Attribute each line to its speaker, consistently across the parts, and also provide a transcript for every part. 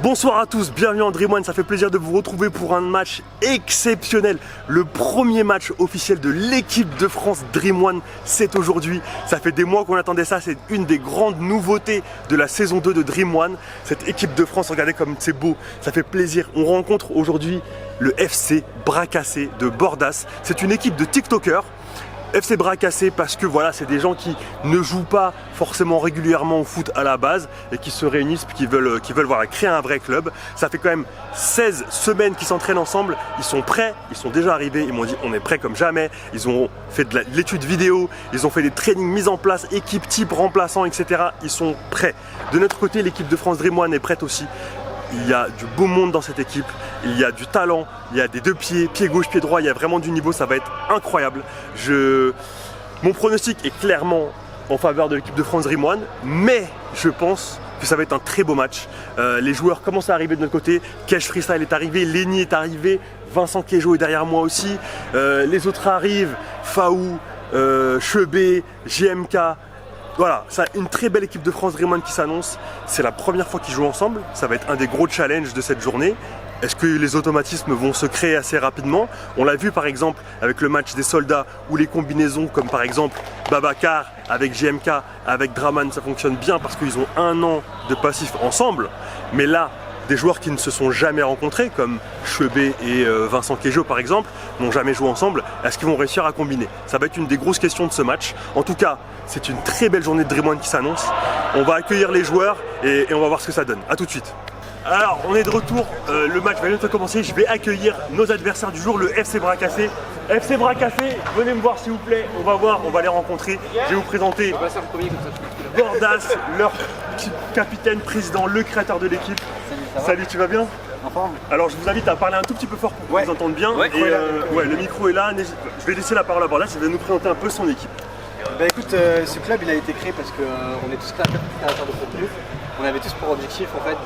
Speaker 1: Bonsoir à tous, bienvenue en Dream One, ça fait plaisir de vous retrouver pour un match exceptionnel. Le premier match officiel de l'équipe de France Dream One, c'est aujourd'hui. Ça fait des mois qu'on attendait ça, c'est une des grandes nouveautés de la saison 2 de Dream One. Cette équipe de France, regardez comme c'est beau, ça fait plaisir. On rencontre aujourd'hui le FC Bras Cassés de Bordas. C'est une équipe de TikTokers. FC Bras Cassés parce que voilà, c'est des gens qui ne jouent pas forcément régulièrement au foot à la base et qui se réunissent puis qui veulent voilà, créer un vrai club. Ça fait quand même 16 semaines qu'ils s'entraînent ensemble, ils sont prêts, ils sont déjà arrivés, ils m'ont dit on est prêts comme jamais. Ils ont fait de l'étude vidéo, ils ont fait des trainings mis en place, équipe type, remplaçant, etc. Ils sont prêts. De notre côté, l'équipe de France Dream One est prête aussi. Il y a du beau monde dans cette équipe, il y a du talent, il y a des deux pieds, pied gauche, pied droit, il y a vraiment du niveau, ça va être incroyable. Mon pronostic est clairement en faveur de l'équipe de France Dream One, mais je pense que ça va être un très beau match. Les joueurs commencent à arriver de notre côté, Kesh Freestyle est arrivé, Lenny est arrivé, Vincent Kejo est derrière moi aussi, les autres arrivent, Faou, Chebé, JMK. Voilà, ça une très belle équipe de France Dream One qui s'annonce. C'est la première fois qu'ils jouent ensemble. Ça va être un des gros challenges de cette journée. Est-ce que les automatismes vont se créer assez rapidement? On l'a vu par exemple avec le match des soldats ou les combinaisons comme par exemple Babacar avec JMK, avec Draman, ça fonctionne bien parce qu'ils ont un an de passif ensemble. Mais là, des joueurs qui ne se sont jamais rencontrés, comme Chebé et Vincent Kejo par exemple, n'ont jamais joué ensemble, est-ce qu'ils vont réussir à combiner? Ça va être une des grosses questions de ce match. En tout cas, c'est une très belle journée de Dream One qui s'annonce. On va accueillir les joueurs et on va voir ce que ça donne. A tout de suite. Alors, on est de retour, le match va bientôt commencer. Je vais accueillir nos adversaires du jour, le FC Bras Cassés. FC Bras Cassés, venez me voir s'il vous plaît, on va voir, on va les rencontrer. Je vais vous présenter Bordas, leur capitaine, président, le créateur de l'équipe. Salut, tu vas bien? Alors je vous invite à parler un tout petit peu fort pour qu'on vous entende bien. Ouais, le micro est là. Je vais laisser la parole à Bordas, il va nous présenter un peu son équipe.
Speaker 2: Bah écoute, ce club il a été créé parce qu'on est tous créateurs de contenu. On avait tous pour objectif en fait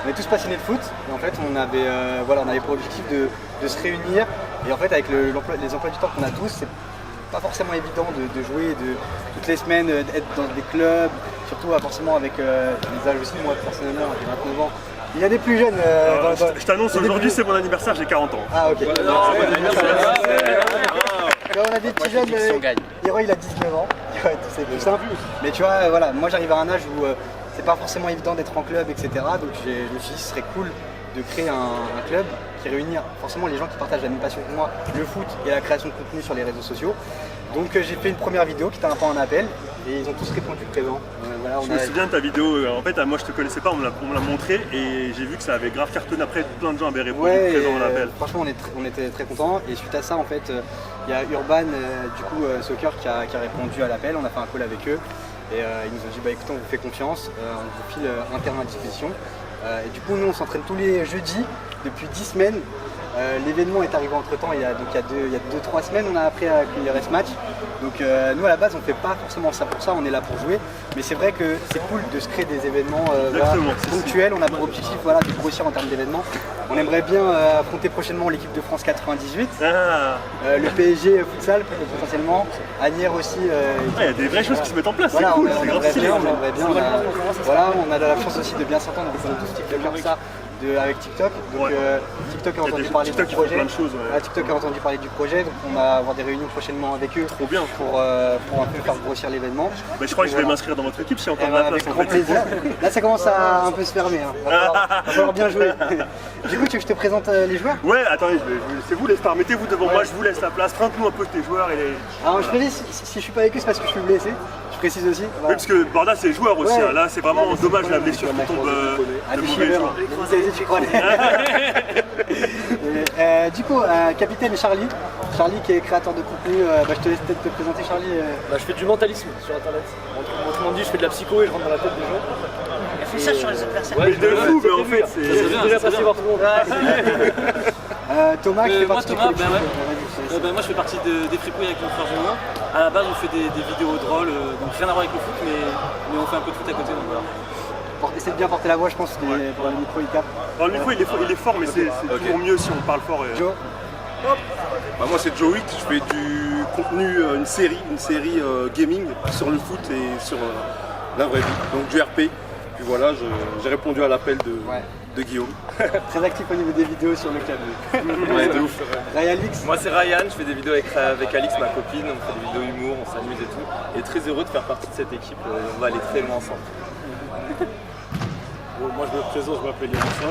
Speaker 2: on est tous passionnés de foot et en fait on avait pour objectif de se réunir et en fait avec les emplois du temps qu'on a tous, c'est pas forcément évident de jouer toutes les semaines, d'être dans des clubs, surtout forcément avec les âges aussi. Moi personnellement j'ai 29 ans. Il y a des plus jeunes.
Speaker 1: Je t'annonce aujourd'hui c'est mon anniversaire, j'ai 40 ans.
Speaker 2: Ah ok. On a des petits jeunes, Hiro il a 19 ans, c'est plus simple. Mais tu vois, voilà, moi j'arrive à un âge où c'est pas forcément évident d'être en club, etc. Donc je me suis dit ce serait cool de créer un club qui réunit forcément les gens qui partagent la même passion que moi, le foot et la création de contenu sur les réseaux sociaux. Donc j'ai fait une première vidéo qui était un peu en appel et ils ont tous répondu présent.
Speaker 1: Voilà, je me souviens de ta vidéo, en fait moi je te connaissais pas, on me l'a montré et j'ai vu que ça avait grave cartonné après, plein de gens avaient répondu présent en appel.
Speaker 2: Franchement on était très contents et suite à ça en fait il y a Urban Soccer qui a répondu à l'appel, on a fait un call avec eux et ils nous ont dit bah écoutez on vous fait confiance, on vous file un terrain à disposition et du coup nous on s'entraîne tous les jeudis depuis 10 semaines. L'événement est arrivé entre temps, il y a 2-3 semaines on a appris qu'il y aurait ce match. Donc nous à la base on ne fait pas forcément ça pour ça, on est là pour jouer. Mais c'est vrai que c'est cool de se créer des événements ponctuels, on a pour objectif de grossir en termes d'événements. On aimerait bien affronter prochainement l'équipe de France 98, le PSG futsal potentiellement, Agnières aussi.
Speaker 1: Il y a des vraies choses qui se mettent en place,
Speaker 2: voilà,
Speaker 1: c'est cool,
Speaker 2: on aimerait bien, on a la chance aussi de bien s'entendre, on est tous TikTokers ça. Avec TikTok, donc TikTok a entendu parler du projet. TikTok a entendu parler du projet, donc on va avoir des réunions prochainement avec eux.
Speaker 1: Trop bien.
Speaker 2: Pour un peu faire grossir l'événement.
Speaker 1: Mais je crois que je vais m'inscrire dans votre équipe si encore de la place.
Speaker 2: Avec grand plaisir. Là ça commence à un peu se fermer, hein. Va falloir bien jouer. Du coup tu veux que je te présente les joueurs?
Speaker 1: Ouais, attendez, c'est vous les stars, mettez-vous devant moi, je vous laisse la place, présente-nous un peu tes joueurs et les...
Speaker 2: Alors je précise, si je suis pas avec eux c'est parce que je suis blessé. Je précise aussi.
Speaker 1: Oui, parce que Bordas c'est joueur aussi, hein. Là c'est vraiment dommage la blessure qui tombe de mauvais joueurs.
Speaker 2: Du coup, capitaine Charlie qui est créateur de contenu, je te laisse peut-être te présenter Charlie.
Speaker 3: Je fais du mentalisme sur internet. Autrement dit, je fais de la psycho et je rentre dans la tête des gens.
Speaker 4: Elle fait ça sur les adversaires.
Speaker 1: Ouais, de fou, mais en fait c'est
Speaker 3: déjà passé voir tout le monde.
Speaker 2: Thomas qui fait partie
Speaker 3: Thomas, moi je fais partie des fripouilles avec mon frère Julien. À la base on fait des vidéos drôles, donc rien à voir avec le foot, mais on fait un peu de foot à côté, donc voilà.
Speaker 2: Essaie de bien porter la voix, je pense, pour le micro il capte.
Speaker 1: Le micro il est fort, mais c'est toujours mieux si on parle fort.
Speaker 2: Joe.
Speaker 5: Moi c'est Joe Witt, je fais du contenu, une série gaming sur le foot et sur la vraie vie, donc du RP. puis voilà, j'ai répondu à l'appel de Guillaume.
Speaker 2: Très actif au niveau des vidéos sur le club.
Speaker 5: Ouais, de ouf.
Speaker 2: Alix.
Speaker 6: Moi c'est Ryan, je fais des vidéos avec Alix, ma copine, on fait des vidéos humour, on s'amuse et tout. Et très heureux de faire partie de cette équipe, on va aller très loin ensemble.
Speaker 7: Bon, moi je me présente, je m'appelle Yerissa,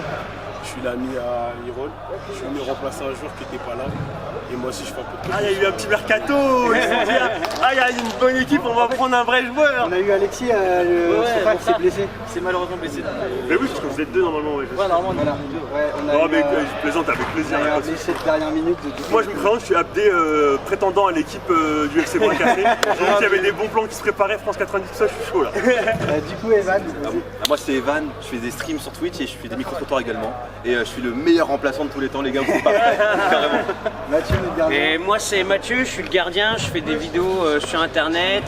Speaker 7: je suis l'ami à Irol, je suis venu remplacer un joueur qui n'était pas là et moi aussi je fais un peu de
Speaker 1: Ah, il y a eu un petit mercato. Ils se sont dit, ah, il y a une bonne équipe, on va prendre un vrai joueur.
Speaker 2: On a eu Alexis, le Stéphane qui s'est blessé.
Speaker 3: C'est malheureusement blessé.
Speaker 1: Mais oui, parce que vous êtes deux normalement. Ouais,
Speaker 3: Ouais, normalement,
Speaker 2: Voilà. Ouais, on a
Speaker 1: non,
Speaker 2: eu,
Speaker 1: mais je plaisante avec plaisir.
Speaker 2: on a eu un blessé de dernière minute.
Speaker 1: Moi je me présente, je suis Abdé, prétendant à l'équipe du FC Bracassé. J'ai vu qu'il y avait des bons plans qui se préparaient, France 90, tout ça, je suis chaud là.
Speaker 2: Du coup, Evan,
Speaker 6: Moi c'est Evan, je fais des streams sur Twitch et je fais des micro-trottoirs également. Et je suis le meilleur remplaçant de tous les temps, les gars, vous pouvez pas carrément.
Speaker 2: Mathieu, le gardien.
Speaker 4: Et moi c'est Mathieu, je suis le gardien, je fais des vidéos sur internet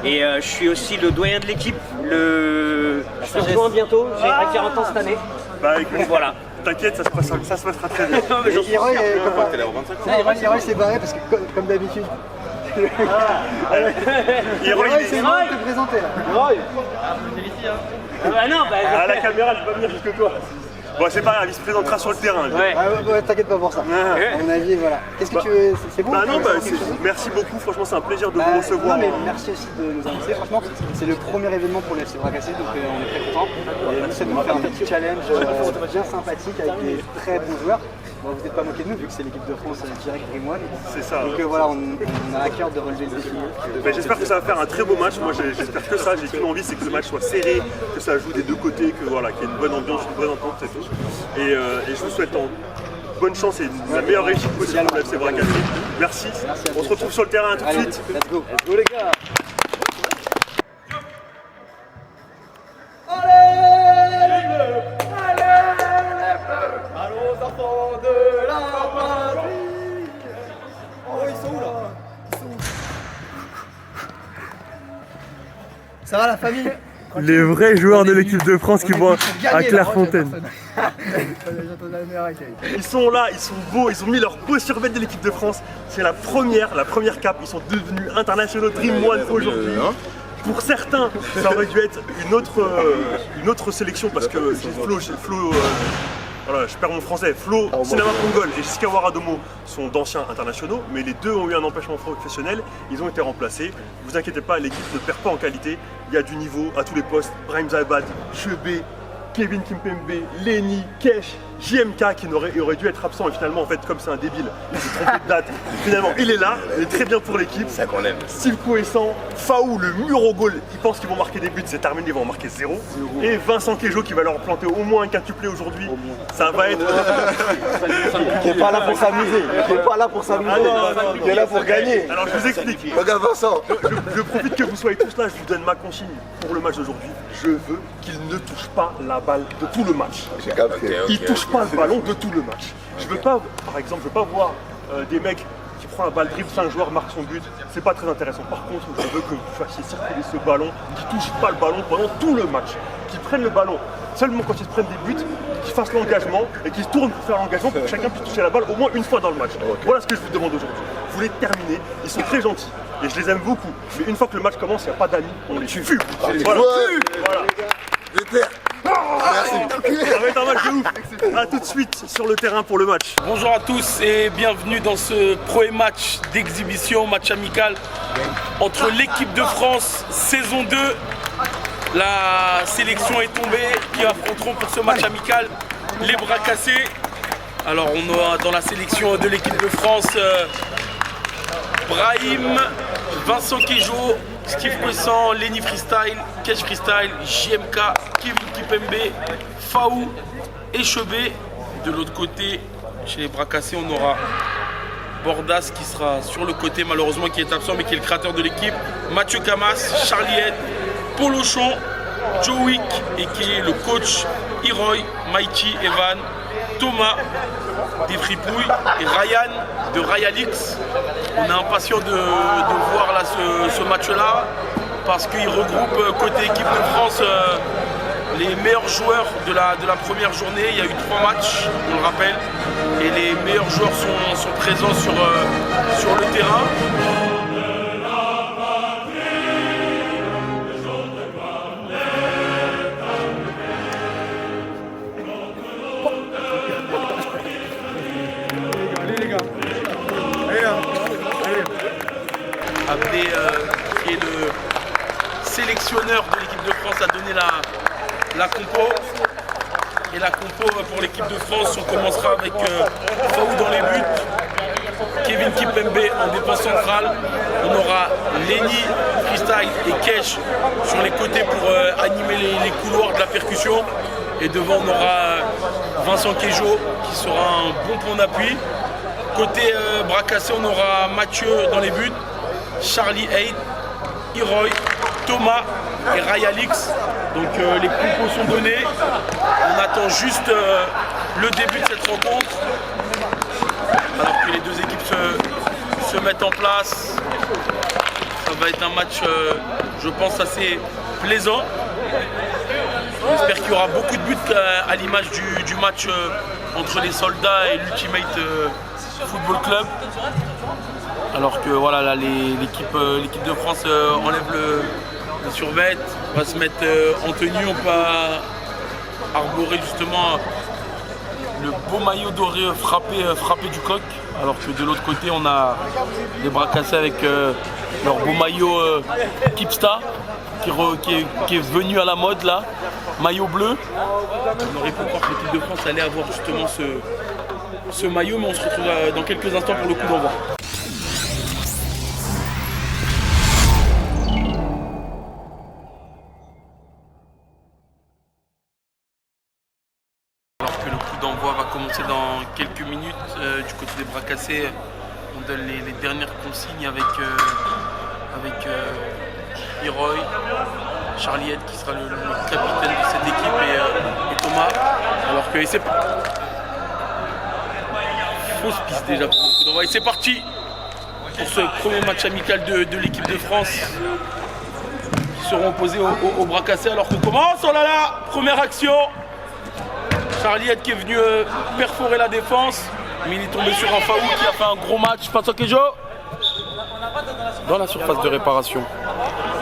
Speaker 4: et je suis aussi le doyen de l'équipe. Je te rejoins bientôt, j'ai 40 ans cette année.
Speaker 1: Bah écoute,
Speaker 4: Voilà.
Speaker 1: t'inquiète, ça se passera très bien.
Speaker 4: Non, mais j'en suis
Speaker 2: Hiroy,
Speaker 4: sûr.
Speaker 6: T'es là au 25 ans.
Speaker 2: Hiroy s'est barré parce que comme d'habitude.
Speaker 1: Hiroy, il
Speaker 2: c'est
Speaker 1: est...
Speaker 2: moi de te présenter là.
Speaker 4: Ah non, bah,
Speaker 1: À la caméra, je vais pas venir jusque toi. Bon, c'est pas grave, il se présentera sur le terrain. lui.
Speaker 4: ouais.
Speaker 2: Ah ouais, t'inquiète pas pour ça. À mon avis, voilà. Qu'est-ce que tu veux? C'est bon?
Speaker 1: Bah non,
Speaker 2: tu veux
Speaker 1: bah,
Speaker 2: dire quelque chose
Speaker 1: merci beaucoup, franchement c'est un plaisir de
Speaker 2: Bah,
Speaker 1: vous recevoir.
Speaker 2: non, mais merci aussi de nous inviter. Franchement, c'est le premier événement pour le FC Bracassé, donc on est très contents. Et nous, ça nous fait un petit challenge bien sympathique avec des très bons joueurs. Bon, vous n'êtes pas moqué de nous vu que c'est l'équipe de France direct Dream One.
Speaker 1: C'est ça.
Speaker 2: Donc voilà, on a à cœur de relever le défi.
Speaker 1: Mais j'espère que ça va faire un très beau match. Moi j'espère que ça, j'ai qu'une envie, c'est que le match soit serré, que ça joue des deux côtés, que voilà, qu'il y ait une bonne ambiance, une bonne entente, c'est tout. Et je vous souhaite bonne chance et la meilleure réussite possible pour le FC Bracassé. Merci. On se retrouve sur le terrain tout de
Speaker 2: Allez,
Speaker 1: suite.
Speaker 2: let's go.
Speaker 6: Let's go les gars.
Speaker 2: Ça va la famille?
Speaker 1: Les vrais joueurs de l'équipe de France qui vont à Clairefontaine. Ils sont là, ils sont beaux, ils ont mis leur beau survêt de l'équipe de France. C'est la première cape. Ils sont devenus internationaux Dream One aujourd'hui. Pour certains, ça aurait dû être une autre sélection parce que Flo, voilà, je perds mon français. Flo, Sinama Pongol et Jessica Waradomo sont d'anciens internationaux, mais les deux ont eu un empêchement professionnel, ils ont été remplacés. Ne vous inquiétez pas, l'équipe ne perd pas en qualité, il y a du niveau à tous les postes. Brahim Zaibad, Chebé, Kevin Kimpembe, Lenny, Kesh, JMK qui aurait dû être absent et finalement en fait comme c'est un débile, il s'est trompé de date. Finalement il est là, il est très bien pour l'équipe.
Speaker 6: C'est ça qu'on aime.
Speaker 1: Steve Kouessan, Faou, le mur au goal, ils pensent qu'ils vont marquer des buts, c'est terminé, ils vont en marquer 0. Et Vincent Kejo qui va leur planter au moins un quintuplé aujourd'hui. Ça va être...
Speaker 5: Il n'est pas là pour s'amuser. Il n'est pas là pour s'amuser.
Speaker 1: Ah non,
Speaker 5: Il est là pour gagner.
Speaker 1: Alors je vous explique.
Speaker 5: Regarde Vincent.
Speaker 1: Je profite que vous soyez tous là, je vous donne ma consigne pour le match d'aujourd'hui. Je veux qu'il ne touche pas la balle de tout le match. Il ne touche pas le ballon de tout le match. Je veux pas, par exemple, je veux pas voir des mecs qui prennent la balle, dribble 5 joueurs, marquent son but. C'est pas très intéressant. Par contre, je veux que vous fassiez circuler ce ballon, qui touche pas le ballon pendant tout le match, qui prennent le ballon seulement quand ils se prennent des buts, qui fassent l'engagement et qui se tournent pour faire l'engagement pour que chacun puisse toucher la balle au moins une fois dans le match. Voilà ce que je vous demande aujourd'hui. Vous les terminez, ils sont très gentils et je les aime beaucoup. Mais une fois que le match commence, il n'y a pas d'amis, on les tue. Voilà. Voilà.
Speaker 5: Merci.
Speaker 1: Ça va être un match de ouf. A tout de suite sur le terrain pour le match.
Speaker 7: Bonjour à tous et bienvenue dans ce premier match d'exhibition, match amical entre l'équipe de France saison 2. La sélection est tombée qui affronteront pour ce match amical les Bracassés. Alors on aura dans la sélection de l'équipe de France Brahim, Vincent Kejo, Steve Kouessan, Lenny Freestyle, Kesh Freestyle, JMK, Kevin Kimpembe, Faou et Chebé. De l'autre côté, chez les Bracassés, on aura Bordas qui sera sur le côté malheureusement, qui est absent mais qui est le créateur de l'équipe, Mathieu Camas, Charlie Head, Polochon, Joe Wick et qui est le coach, Hiroy, Mikey, Evan, Thomas des Fripouilles et Ryan de Rayalix. On est impatient de voir là ce match-là parce qu'il regroupe côté équipe de France les meilleurs joueurs de la première journée. Il y a eu 3 matchs, on le rappelle, et les meilleurs joueurs sont présents sur le terrain. la compo. Et la compo pour l'équipe de France, on commencera avec Faou dans les buts, Kevin Kipembe en défense centrale. On aura Lenny, Freestyle et Kesh sur les côtés pour animer les couloirs de la percussion. Et devant, on aura Vincent Queijo qui sera un bon point d'appui. Côté bras cassés, on aura Mathieu dans les buts, Charlie Haid, Iroy, Thomas et Ray Alix. Donc les compos sont donnés. On attend juste le début de cette rencontre. Alors que les deux équipes se mettent en place. Ça va être un match, je pense, assez plaisant. J'espère qu'il y aura beaucoup de buts à l'image du match entre les Soldats et l'Ultimate Football Club. Alors que voilà, là, l'équipe de France enlève le survêt, on va se mettre en tenue, on peut arborer justement le beau maillot doré frappé du coq, alors que de l'autre côté on a les bras cassés avec leur beau maillot Kipsta qui est venu à la mode là, maillot bleu. On aurait pu croire que l'équipe de France allait avoir justement ce maillot, mais on se retrouve dans quelques instants pour le coup d'envoi. D'envoi va commencer dans quelques minutes. Du côté des bras cassés, on donne les dernières consignes avec Iroy, Charlie Head qui sera le capitaine de cette équipe et Thomas. Alors que c'est fausse piste déjà pour le coup d'envoi. Et c'est parti pour ce premier match amical de l'équipe de France qui seront opposés aux bras cassés alors qu'on commence. Oh là là, première action. Charlie Head qui est venu perforer la défense, mais il est tombé sur un Faou qui a fait un gros match face au Queijo dans la surface de réparation.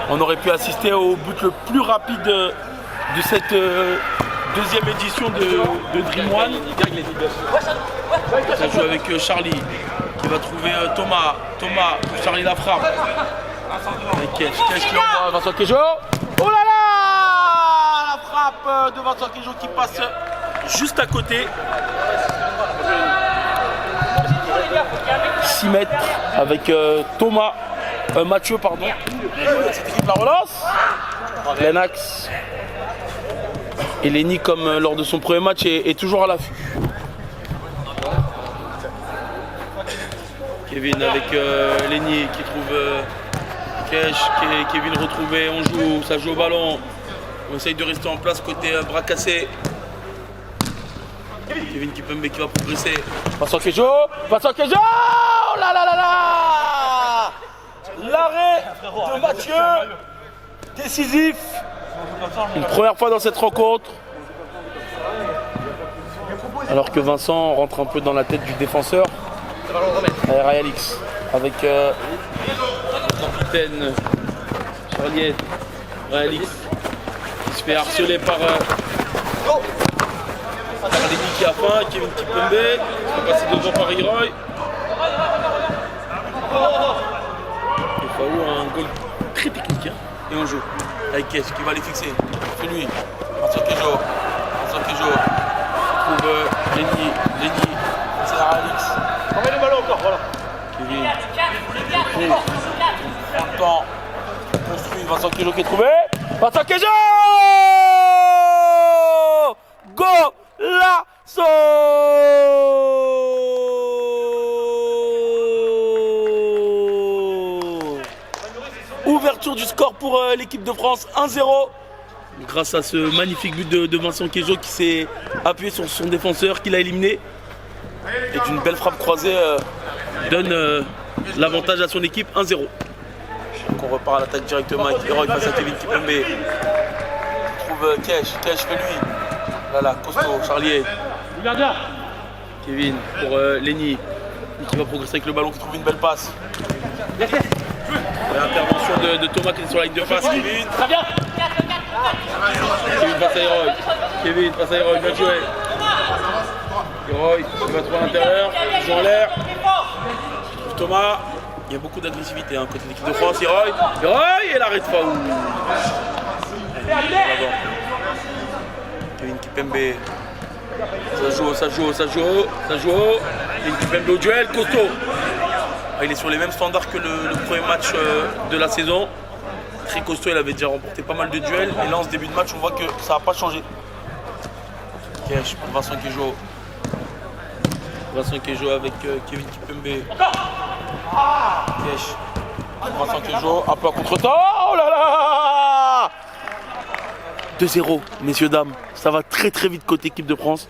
Speaker 7: On aurait pu assister au but le plus rapide de cette deuxième édition de Dream One. Ça joue avec Charlie qui va trouver Thomas, Charlie la frappe. Avec Kesh qui envoie Vincent Queijo. Oh là là, la frappe de Vincent Queijo qui passe juste à côté. 6 mètres avec Mathieu pardon. Cette équipe la relance. Lennox et Lenny comme lors de son premier match est toujours à l'affût. Kevin avec Lenny qui trouve Kesh, Kevin retrouvé, ça joue au ballon. On essaye de rester en place côté bras cassés. Kevin Kipembe qui va progresser. Vincent Queijo, oh là là là là. L'arrêt de Mathieu, décisif. Une première fois dans cette rencontre. Alors que Vincent rentre un peu dans la tête du défenseur. Ray Alix avec le capitaine Charlie Head. Ray Alix qui se fait harceler par Lenny qui a faim, Kevin Kipembe, qui va passer devant par Iroy. Et Faou a un goal très technique et on joue avec Kesh qui va les fixer. C'est lui, Vincent Queijo trouve Lenny, c'est Alix. On met le ballon encore, voilà. Kevin, prend le temps, construit Vincent Queijo qui est trouvé. Vincent Queijo, go! Lasso! Ouverture du score pour l'équipe de France, 1-0. Grâce à ce magnifique but de Vincent Queijo qui s'est appuyé sur son défenseur, qui l'a éliminé. Et d'une belle frappe croisée donne l'avantage à son équipe, 1-0. Donc on repart à l'attaque directement avec Iroy face à Kevin Kipembe. On trouve Kesh fait lui. Là, costaud, Charlie Head. Kevin pour Lenny qui va progresser avec le ballon, qui trouve une belle passe. L'intervention de Thomas qui est sur la ligne de face. Kevin face à Iroy, bien joué. Iroy qui va trouver à l'intérieur, il joue en l'air. Thomas, il y a beaucoup d'agressivité côté de l'équipe de France. Iroy et l'arrêt de Faou. Kipembe. Ça joue. Kevin Kipembe au duel, costaud. Il est sur les mêmes standards que le premier match de la saison. Très costaud, il avait déjà remporté pas mal de duels. Et là, en ce début de match, on voit que ça n'a pas changé. Cash pour Vincent Kejo. Vincent Kejo avec Kevin Kipembe. Cash. Vincent Kejo, un peu à contre-temps. Oh là là! 2-0, messieurs, dames. Ça va très très vite côté équipe de France.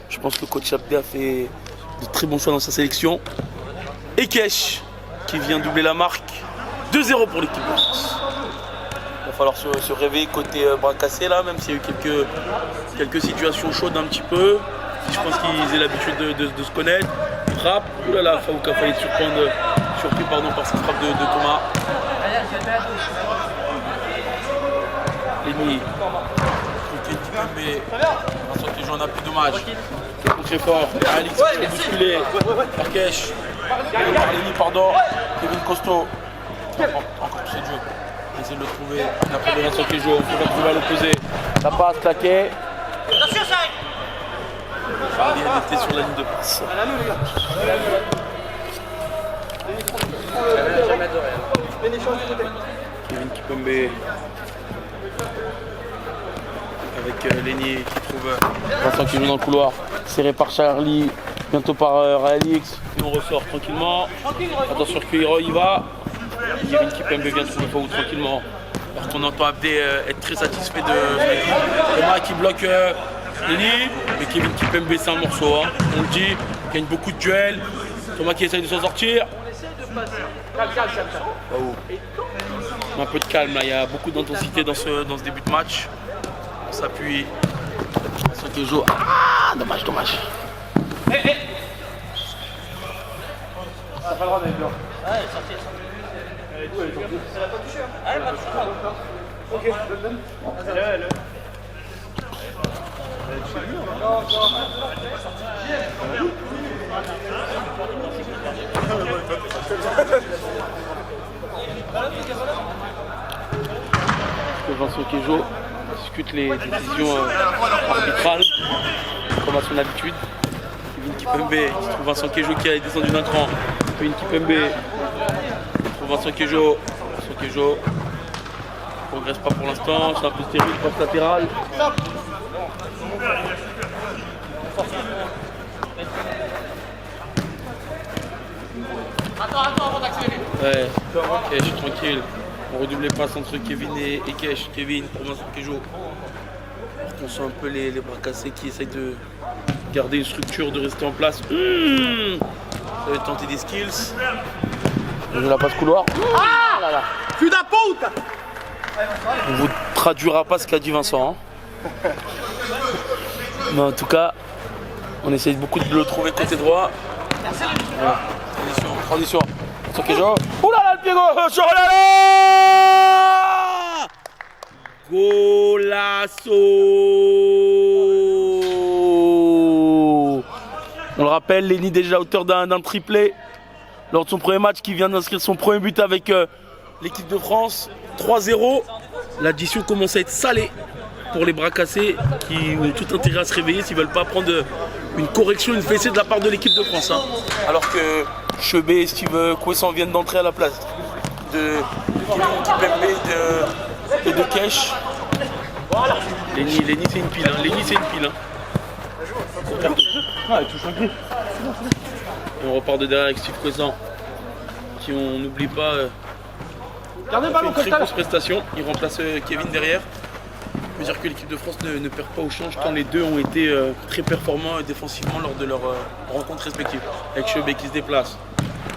Speaker 7: Je pense que le coach Abdé a fait de très bons choix dans sa sélection. Et Kesh qui vient doubler la marque. 2-0 pour l'équipe de France. Il va falloir se réveiller côté bras cassés là, même s'il y a eu quelques situations chaudes un petit peu. Je pense qu'ils aient l'habitude de se connaître. Frappe. Ouh là là, Faouk a failli être surpris par cette frappe de Thomas. Lenny. Kevin Kipembe. Vincent Kejo en appui dommage. Très fort. Alix qui est bousculé. Par Kesh. Lenny, pardon. Kevin Costaud. Encore touché de jeu. Il essaie de le trouver. Il a pris Vincent Kejo. Il faut le trouver à l'opposé. Ça passe, claqué. Charlie était sur la ligne de passe. Kevin Kipembe avec Lenny qui trouve Vincent Kejo dans le couloir, serré par Charlie, bientôt par Alix, et on ressort tranquillement. Attention que Hiro y va. Kevin Kipembe vient de trouver Faou tranquillement. Alors qu'on entend Abdé être très satisfait de Thomas qui bloque Lenny, mais Kevin Kipembe c'est un morceau, hein. On le dit, il gagne beaucoup de duels. Thomas qui essaye de s'en sortir. Oh. Un peu de calme là, il y a beaucoup d'intensité dans ce début de match. On s'appuie. Vincent Kejo. Ah, dommage. Ça fait le droit d'être blanc. Ah, elle est sortie. Elle est sortie. Elle a pas touché, hein. Ah, elle a pas touché. Ok, donne. Elle Vincent Kejo discute les décisions arbitrales comme à son habitude. Kevin Kipembe qui trouve Vincent Kejo qui a descendu d'un cran. Kevin Kipembe trouve Vincent Kejo. Vincent Kejo ne progresse pas pour l'instant, c'est un peu stérile, passe latérale. Attends avant d'accélérer. Ouais, Kesh tranquille. On redouble les passes entre Kevin et Kesh. Kevin pour Vincent Kejo. On sent un peu les bras cassés qui essayent de garder une structure, de rester en place. Ça va tenter des skills. On joue la passe couloir. Ah là là. On ne vous traduira pas ce qu'a dit Vincent. Hein. Mais en tout cas, on essaye beaucoup de le trouver côté droit. Voilà. Transition. Vincent Kejo. Ouh là là, le pied gauche. Oh là là. Golasso. On le rappelle, Lenny déjà auteur d'un triplé lors de son premier match, qui vient d'inscrire son premier but avec l'équipe de France. 3-0. L'addition commence à être salée pour les bras cassés qui ont tout intérêt à se réveiller s'ils ne veulent pas prendre une correction, une fessée de la part de l'équipe de France. Hein. Alors que Chebet et Steve Kouessan viennent d'entrer à la place de Kevin Kipembe et de Kesh. Lenny c'est une pile. Hein. Lenny c'est une pile. Hein. Ah, il touche un pied. On repart de derrière avec Steve Kouessan qui, on n'oublie pas, fait une très grosse prestation. Il remplace Kevin derrière. Ça veut dire que l'équipe de France ne perd pas au change tant les deux ont été très performants défensivement lors de leurs rencontres respectives. Avec Chebet qui se déplace.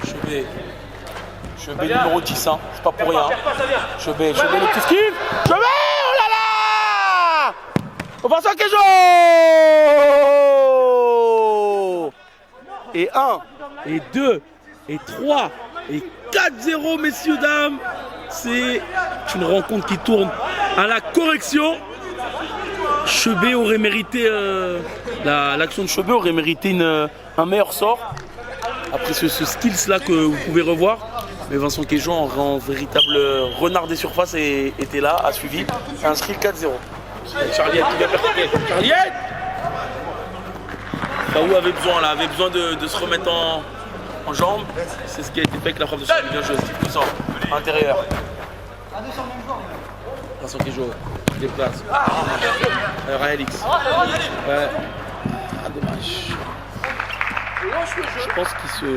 Speaker 7: Chebet numéro 10, hein. C'est pas pour rien. Chebet le petit skill. Chebet, oh là là. Vincent Kejo. Et 1, et 2, et 3, et 4-0, messieurs, dames. C'est une rencontre qui tourne à la correction. Chebet aurait mérité, l'action de Chebet aurait mérité un meilleur sort. Après ce skills là que vous pouvez revoir. Mais Vincent Kejo en véritable renard des surfaces était là, a suivi, a inscrit 4-0. Charliette qui vient percuter. Charliette! Faou avait besoin de se remettre en jambes. C'est ce qui a été fait avec la frappe de Charlie. Bien joué, Steve Cousin, intérieur. Vincent Kéjo, il déplace. Alix. Ouais. Ah, dommage. Je pense qu'ils se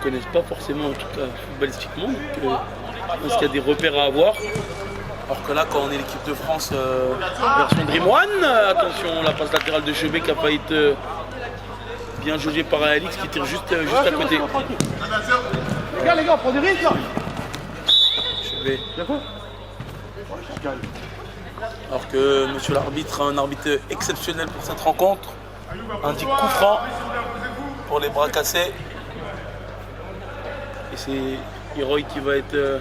Speaker 7: connaissent pas forcément, en tout cas footballistiquement. Donc, je pense qu'il y a des repères à avoir. Alors que là, quand on est l'équipe de France version Dream One, attention, la passe latérale de Chebet qui n'a pas été bien jaugée par Alix qui tire juste à côté.
Speaker 1: Les gars, prends des risques là.
Speaker 7: Chebet. Alors que monsieur l'arbitre, un arbitre exceptionnel pour cette rencontre, indique coup franc pour les bras cassés. Et c'est Hiroy qui va être...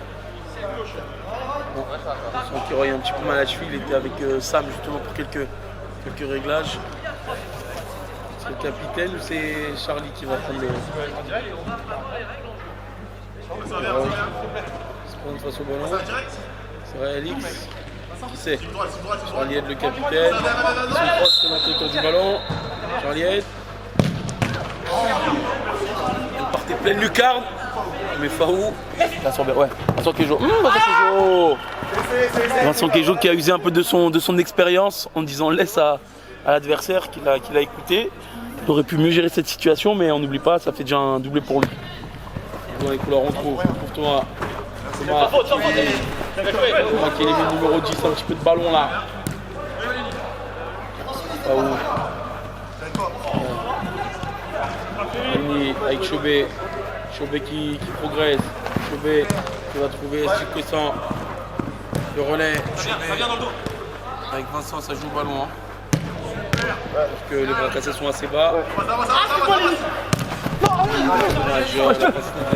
Speaker 7: On sent qu'Hiroy est un petit peu mal à la cheville, il était avec Sam justement pour quelques réglages. C'est le capitaine ou c'est Charlie qui va prendre le... Hiroy se prend face au ballon. C'est vrai Alix. Qui c'est? Charliette le capitaine. Son cross se monte autour du ballon. Charliette. Elle partait pleine lucarne. Mais Faou. Ouais. Vincent Kéjo. Vincent Kéjo qui a usé un peu de son expérience en disant laisse à l'adversaire qu'il a écouté. Il aurait pu mieux gérer cette situation, mais on n'oublie pas, ça fait déjà un doublé pour lui. Dans les couleurs, on trouve pour Thomas. Thomas qui est le numéro 10, un petit peu de ballon là. Faou. Avec Chebet. Chebet qui progresse. Chebet qui va trouver Steve Cousin. Le relais. Chebet. Avec Vincent, ça joue au ballon. Hein. Parce que les bras cassés sont assez bas. Dommage,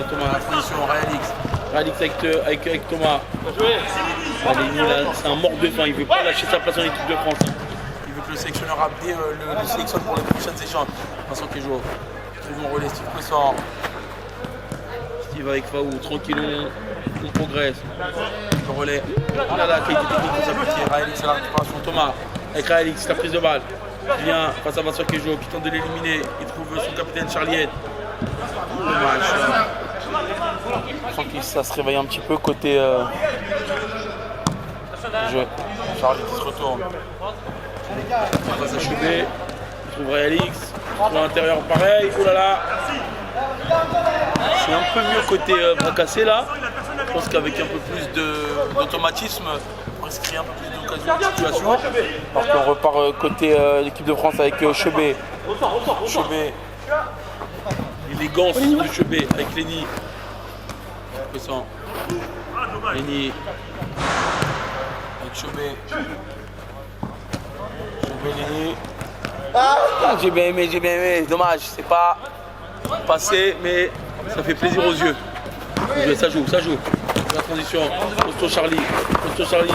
Speaker 7: Thomas, la transition, Alix avec Thomas. C'est un mort de faim, il ne veut pas lâcher sa place en équipe de France. Il veut que le sélectionneur Abdé le sélectionne pour les prochaines échéances. Vincent Kéjo, trouve mon relais, Steve Cousin. Steve avec Faou, tranquillon, on progresse. Le relais, oh là là, qualité technique de sa petite. Alix, c'est la récupération. Thomas, avec Alix, la prise de balle. Il vient face à Vincent Kéjo, qui tente de l'éliminer. Il trouve son capitaine Charliette. Dommage. Je sens que ça se réveille un petit peu côté jeu. Charlie qui se retourne. Face à Chebet. Il trouve Alix. Il trouve à l'intérieur pareil. Oh là là. C'est un peu mieux côté bras cassé là. Je pense qu'avec un peu plus d'automatisme, on pourrait se créer un peu plus d'occasion de situation. Alors qu'on repart côté l'équipe de France avec Chebet. Chebet. L'élégance de Chebet avec Lenny. Lenny. Avec Chebet. Lenny. J'ai bien aimé. Dommage, c'est pas passé, mais ça fait plaisir aux yeux. Ça joue. La transition. Costaud Charlie. Charlie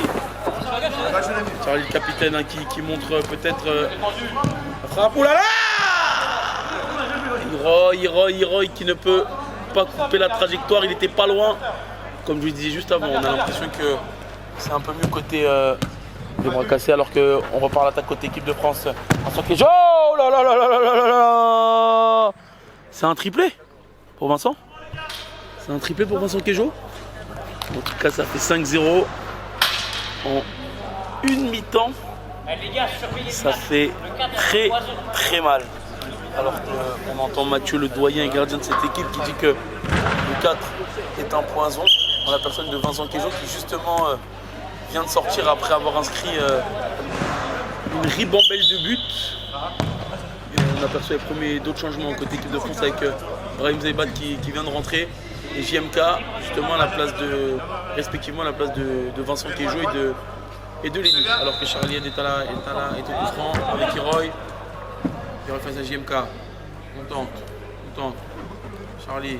Speaker 7: le capitaine hein, qui montre peut-être la frappe. Oh là là! Hiroy qui ne peut pas couper la trajectoire, il était pas loin. Comme je vous disais juste avant, on a l'impression que c'est un peu mieux côté des bras cassés alors qu'on repart à l'attaque côté équipe de France. Oh là là! C'est un triplé pour Vincent. C'est un triplé pour Vincent Kéjo. En tout cas, ça fait 5-0 en une mi-temps. Ça fait très mal. Alors qu'on entend Mathieu, le doyen et gardien de cette équipe, qui dit que le 4 est un poison. On a la personne de Vincent Kéjo qui justement vient de sortir après avoir inscrit une ribambelle de buts. Et on aperçoit d'autres changements côté équipe de France avec Brahim Zaïbad qui vient de rentrer. Et JMK, justement, respectivement à la place de Vincent Kéjo et de Lenny. Alors que Charliette est au coup franc avec Hiroy. Hiroy face à JMK. On tente. Charlie.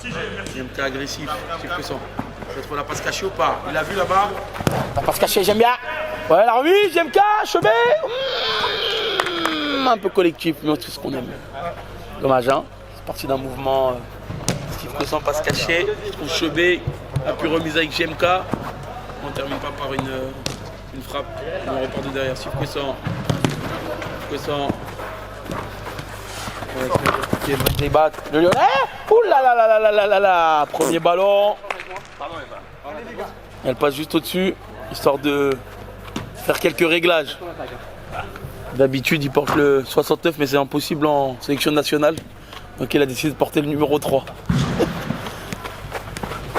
Speaker 7: JMK agressif. C'est que ça. Peut-être la passe cachée ou pas. Il l'a vu là-bas. La passe cachée, j'aime bien. Ouais, la remise, JMK, Chebet. Un peu collectif, mais tout ce qu'on aime. Dommage, hein. C'est parti d'un mouvement. Steve Cousin passe cachée. Je trouve Chebet a pu remise avec JMK. On ne termine pas par une Une frappe, on repart de derrière. Steve Couessant. Des battes. Le Lyonnais. Ouh là là là là là là là. Premier ballon. Elle passe juste au-dessus, histoire de faire quelques réglages. D'habitude, il porte le 69, mais c'est impossible en sélection nationale. Donc il a décidé de porter le numéro 3.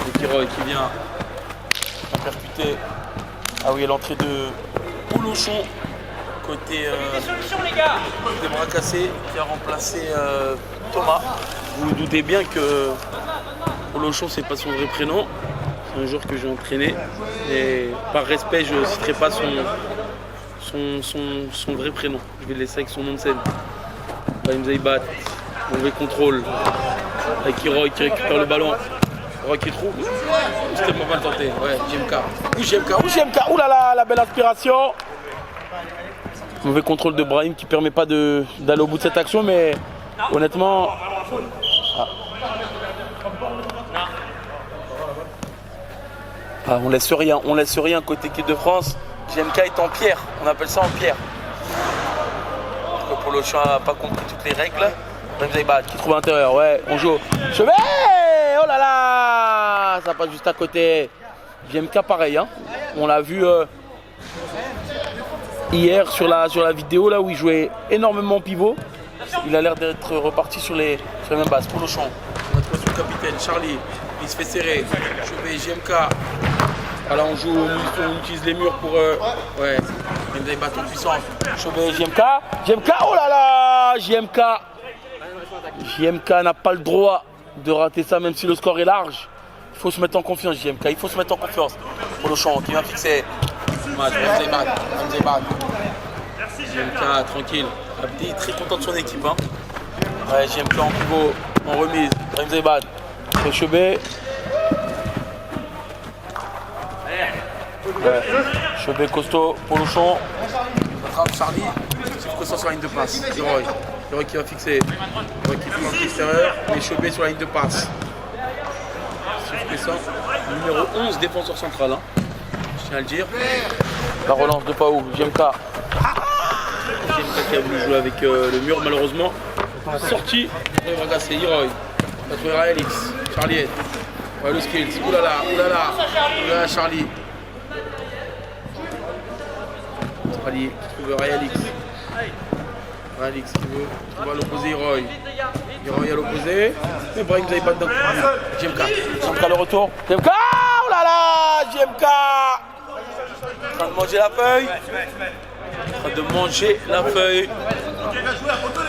Speaker 7: Et Kiroy qui vient percuter. Ah oui, l'entrée de Polochon, côté des bras cassés, qui a remplacé Thomas. Vous vous doutez bien que Polochon, c'est pas son vrai prénom. C'est un joueur que j'ai entraîné. Et par respect, je ne citerai pas son vrai prénom. Je vais le laisser avec son nom de scène. Brahim Zeibat, mauvais contrôle. Avec Kiroy qui récupère le ballon. Kiroy qui trouve. C'est tellement mal tenté. Ouais, JMK. Ouh là là, la belle aspiration. Mauvais contrôle de Brahim qui ne permet pas d'aller au bout de cette action, mais honnêtement. On laisse rien côté équipe de France. JMK est en pierre, on appelle ça en pierre. Pour le champ n'a pas compris toutes les règles. Brahim Zeibat qui trouve à l'intérieur, ouais, on joue. Chevet. Oh là là, ça passe juste à côté. JMK pareil, hein. On l'a vu hier sur la vidéo là où il jouait énormément pivot. Il a l'air d'être reparti sur les mêmes bases. Pour le champ, on a trouvé son capitaine Charlie. Il se fait serrer. Chevet, JMK. Voilà, on utilise les murs pour. Ouais, même des bâtons puissants. Chevet, JMK. Oh là là, JMK n'a pas le droit de rater ça, même si le score est large. Il faut se mettre en confiance, JMK. Il faut se mettre en confiance. Pour le champ qui vient fixer. JMK, tranquille. Abdi, très content de son équipe. Hein. Ouais, JMK en pivot, en remise. Brahim Zeibat. Chevet. Ouais. Chevet costaud, Polochon. Attrape Charlie. Steve Couessant sur la ligne de passe. Kiroy qui va fixer. Kiroy qui prend l'extérieur. Et Chevet sur la ligne de passe. Steve Couessant, numéro 11, défenseur central. Hein. Je tiens à le dire. La relance de Paou. JMK. JMK qui a voulu jouer avec le mur, malheureusement. Sorti. Il va casser. Kiroy. Il va trouver Raelix. Charlie. Ouais, le skills. Oulala, Charlie. Charlie qui trouve Raelix. Raelix qui veut trouver à l'opposé Roy. Roy à l'opposé. Mais Brahim Zeibat d'un coup. JMK le retour. JMK. Oh là là, JMK. En train de manger la feuille.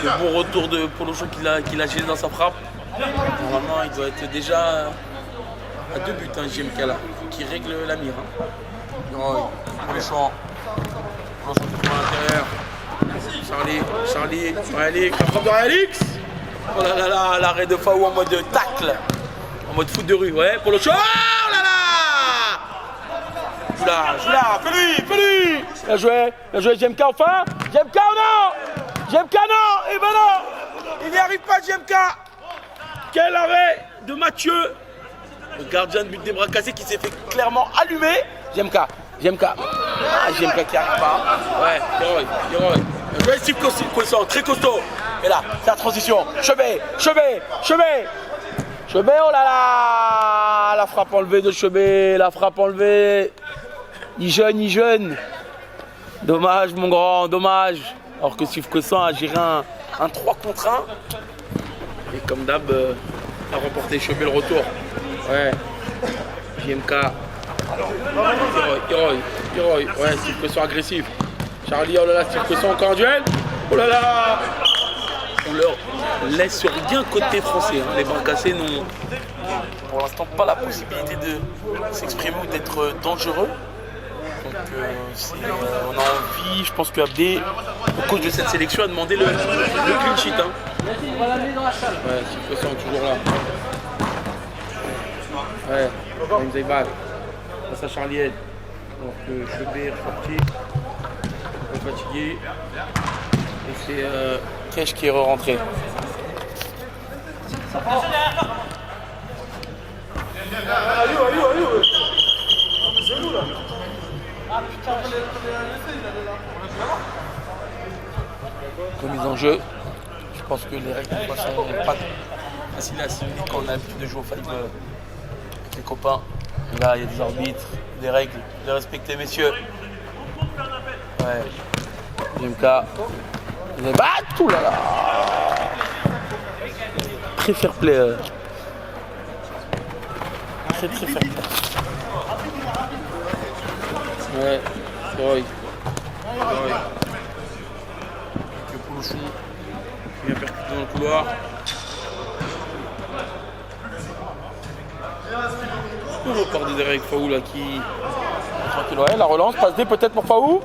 Speaker 7: Le bon retour de Polochon qu'il a gêné dans sa frappe. Normalement, il doit être déjà à 2 buts, hein, JMK là, qui règle la mire. Hein. Polochon qui trouve à l'intérieur. Charlie, Raelix, la frappe de Raelix. Oh là là, l'arrêt de Faou en mode tacle, en mode foot de rue. Ouais, Polochon. Oh là là. Joue là, fais-lui. Bien joué, JMK enfin. JMK ou non? Eh ben non, il n'y arrive pas, JMK. Quel arrêt de Mathieu, le gardien de but des bras cassés qui s'est fait clairement allumer. JMK. Ah, JMK qui arrive pas. Ouais, Kiroy. Joué Steve Couessant, très costaud. Et là, c'est la transition. Chevet. Oh là là. La frappe enlevée de Chevet. Il jeune. Dommage, mon grand, dommage. Alors que Steve Couessant a géré un 3 contre 1. Et comme d'hab, a remporté Chevet le retour. Ouais. JMK. Kiroy. Ouais, Steve Couessant agressif. Charlie, oh là là, Steve Couessant encore un duel. Oh là là. On leur laisse rien côté français. Hein. Les bras cassés n'ont pour l'instant pas la possibilité de s'exprimer ou d'être dangereux. Donc on a envie, je pense que Abdé, le coach de cette sélection, a demandé le clean sheet. Hein. Ouais, Steve Couessant toujours là. Ouais, Brahim Zeibat. Face à Charlie. Alors que Chevet est reparti. Un peu fatigué. Et c'est Kesh qui est rentré. Ah putain. Remise en jeu. Je pense que les règles de toute façon sont pas faciles à assimiler quand on a l'habitude de jouer au five avec les copains. Et là, il y a des arbitres, des règles, les respecter, messieurs. Ouais. JMK. Les battent, tout là là. Très fair play. Très fair play. Ouais, c'est vrai. Avec le Polochon qui vient percuter dans le couloir. On repart des avec Faou là qui. Tranquille, ouais, la relance, passe D peut-être pour Faou.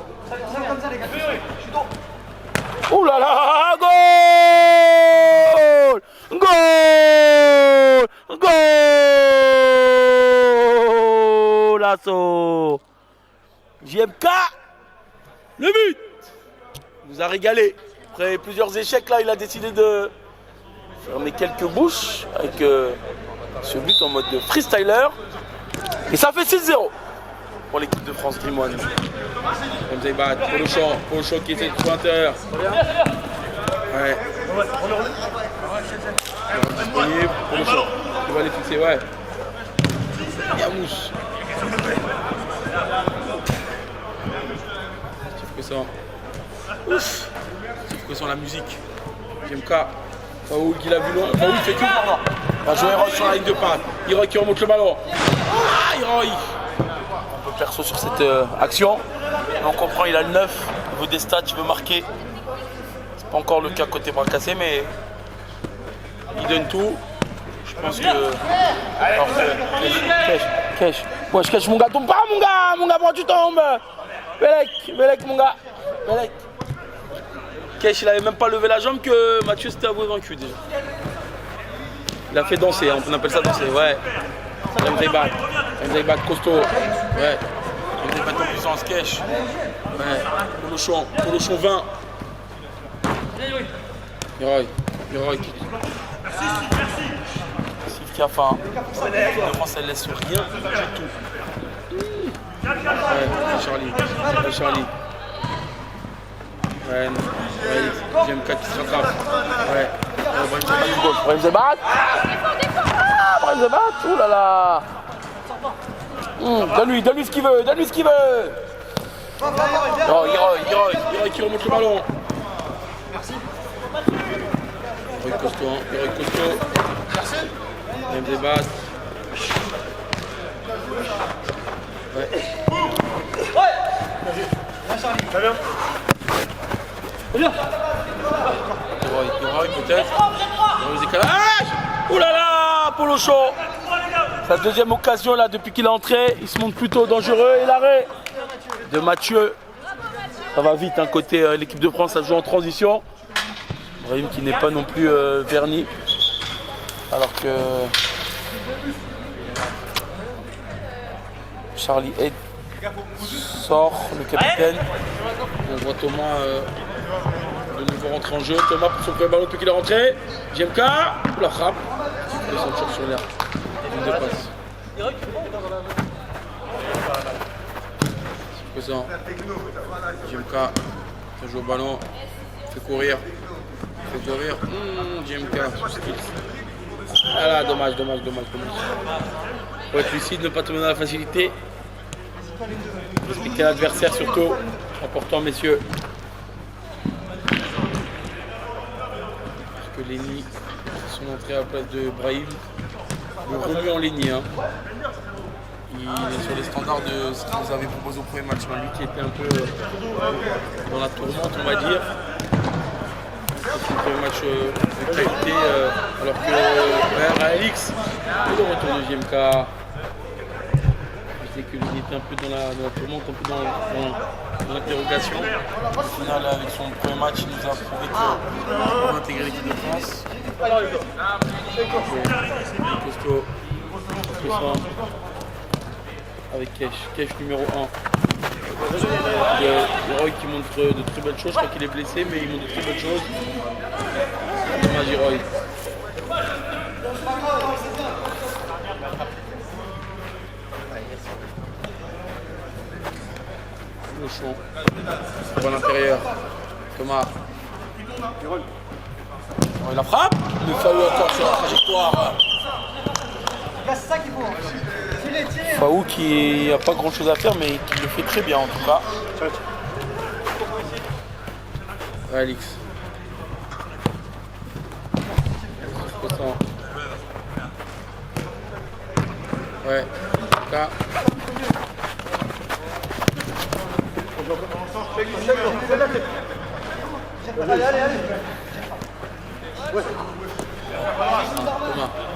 Speaker 7: Ouh là là, goal! Goal! Goal! Lasso! JMK, le but! Il nous a régalé. Après plusieurs échecs, là, il a décidé de fermer quelques bouches avec ce but en mode de freestyler. Et ça fait 6-0 pour l'équipe de France Dream One. Mzaibat, Polochon qui essaie de jouer intérieur. Ouais. Disponible, Polochon qui va les fixer, ouais. Yamous. Steve Cossan. Ouf. Steve Cossan, la musique. JMK. Faou qui l'a vu loin. Faou il fait que. Va jouer Heroy sur la ligne de passe. Heroy qui remonte le ballon. Ah, Heroy. Un peu perso sur cette action. Mais on comprend, il a le 9. Il veut des stats, il veut marquer. C'est pas encore le cas côté bras cassé, mais il donne tout. Je pense que. Alors que. Kesh. Wesh, Kesh, mon gars, tombe pas, mon gars. Mon gars, pourquoi tu tombes? Belek, mon gars. Belek. Kesh, il avait même pas levé la jambe que Mathieu s'était avoué vaincu déjà. Il a fait danser, hein, on appelle ça danser, ouais. Mzaibat, costaud. Ouais. Mzaibat en puissance, Kesh. Ouais. Polochon 20. Heroy qui. Steve qui a faim. La France, elle laisse rien du tout. Ouais, Charlie. Ouais, JMK qui se rattrape. Ouais. Brahim Zebat. Brahim Zebat. Ouh là là. Donne-lui ce qu'il veut. Oh, Heroy qui remonte le ballon. Heroy costaud. Brahim Zebat. Ouais. Heroy peut-être. Le décalage. Ouh là là, Polochon. Sa deuxième occasion là depuis qu'il est entré. Il se montre plutôt dangereux et l'arrêt de Mathieu. Ça va vite hein, côté l'équipe de France, ça joue en transition. Brahim qui n'est pas non plus verni. Alors que Charlie Head sort, le capitaine. On voit Thomas de nouveau rentrer en jeu. Thomas pour son premier ballon depuis qu'il est rentré. JMK, la frappe. Il descend toujours sur l'air. Il dépasse. C'est ça. JMK, ça joue au ballon. Fait courir. JMK, ah là, dommage. Faut être lucide, ne pas tomber dans la facilité. Respecter l'adversaire surtout. Important, messieurs. Parce que Lenny, son entrée à la place de Brahim, le remue en ligne. Hein. Il est sur les standards de ce qu'il nous avait proposé au premier match. Lui qui était un peu dans la tourmente, on va dire. C'est le premier match de qualité, alors que Alix, le retour de JMK. Je sais que lui était un peu dans la tourmente, un peu dans l'interrogation. Au final, avec son premier match, il nous a prouvé qu'il pouvait intégrer l'équipe de France. Costaud, avec Kesh numéro 1. Heroy qui montre de très belles choses, je crois qu'il est blessé, mais il montre de très belles choses. Dommage Heroy. Cochon. Sur l'intérieur. Thomas. Oh, il la frappe. Le Faou encore sur la trajectoire. Faou qui n'a pas grand chose à faire mais qui le fait très bien en tout cas. Ouais, Alix. Ouais, là.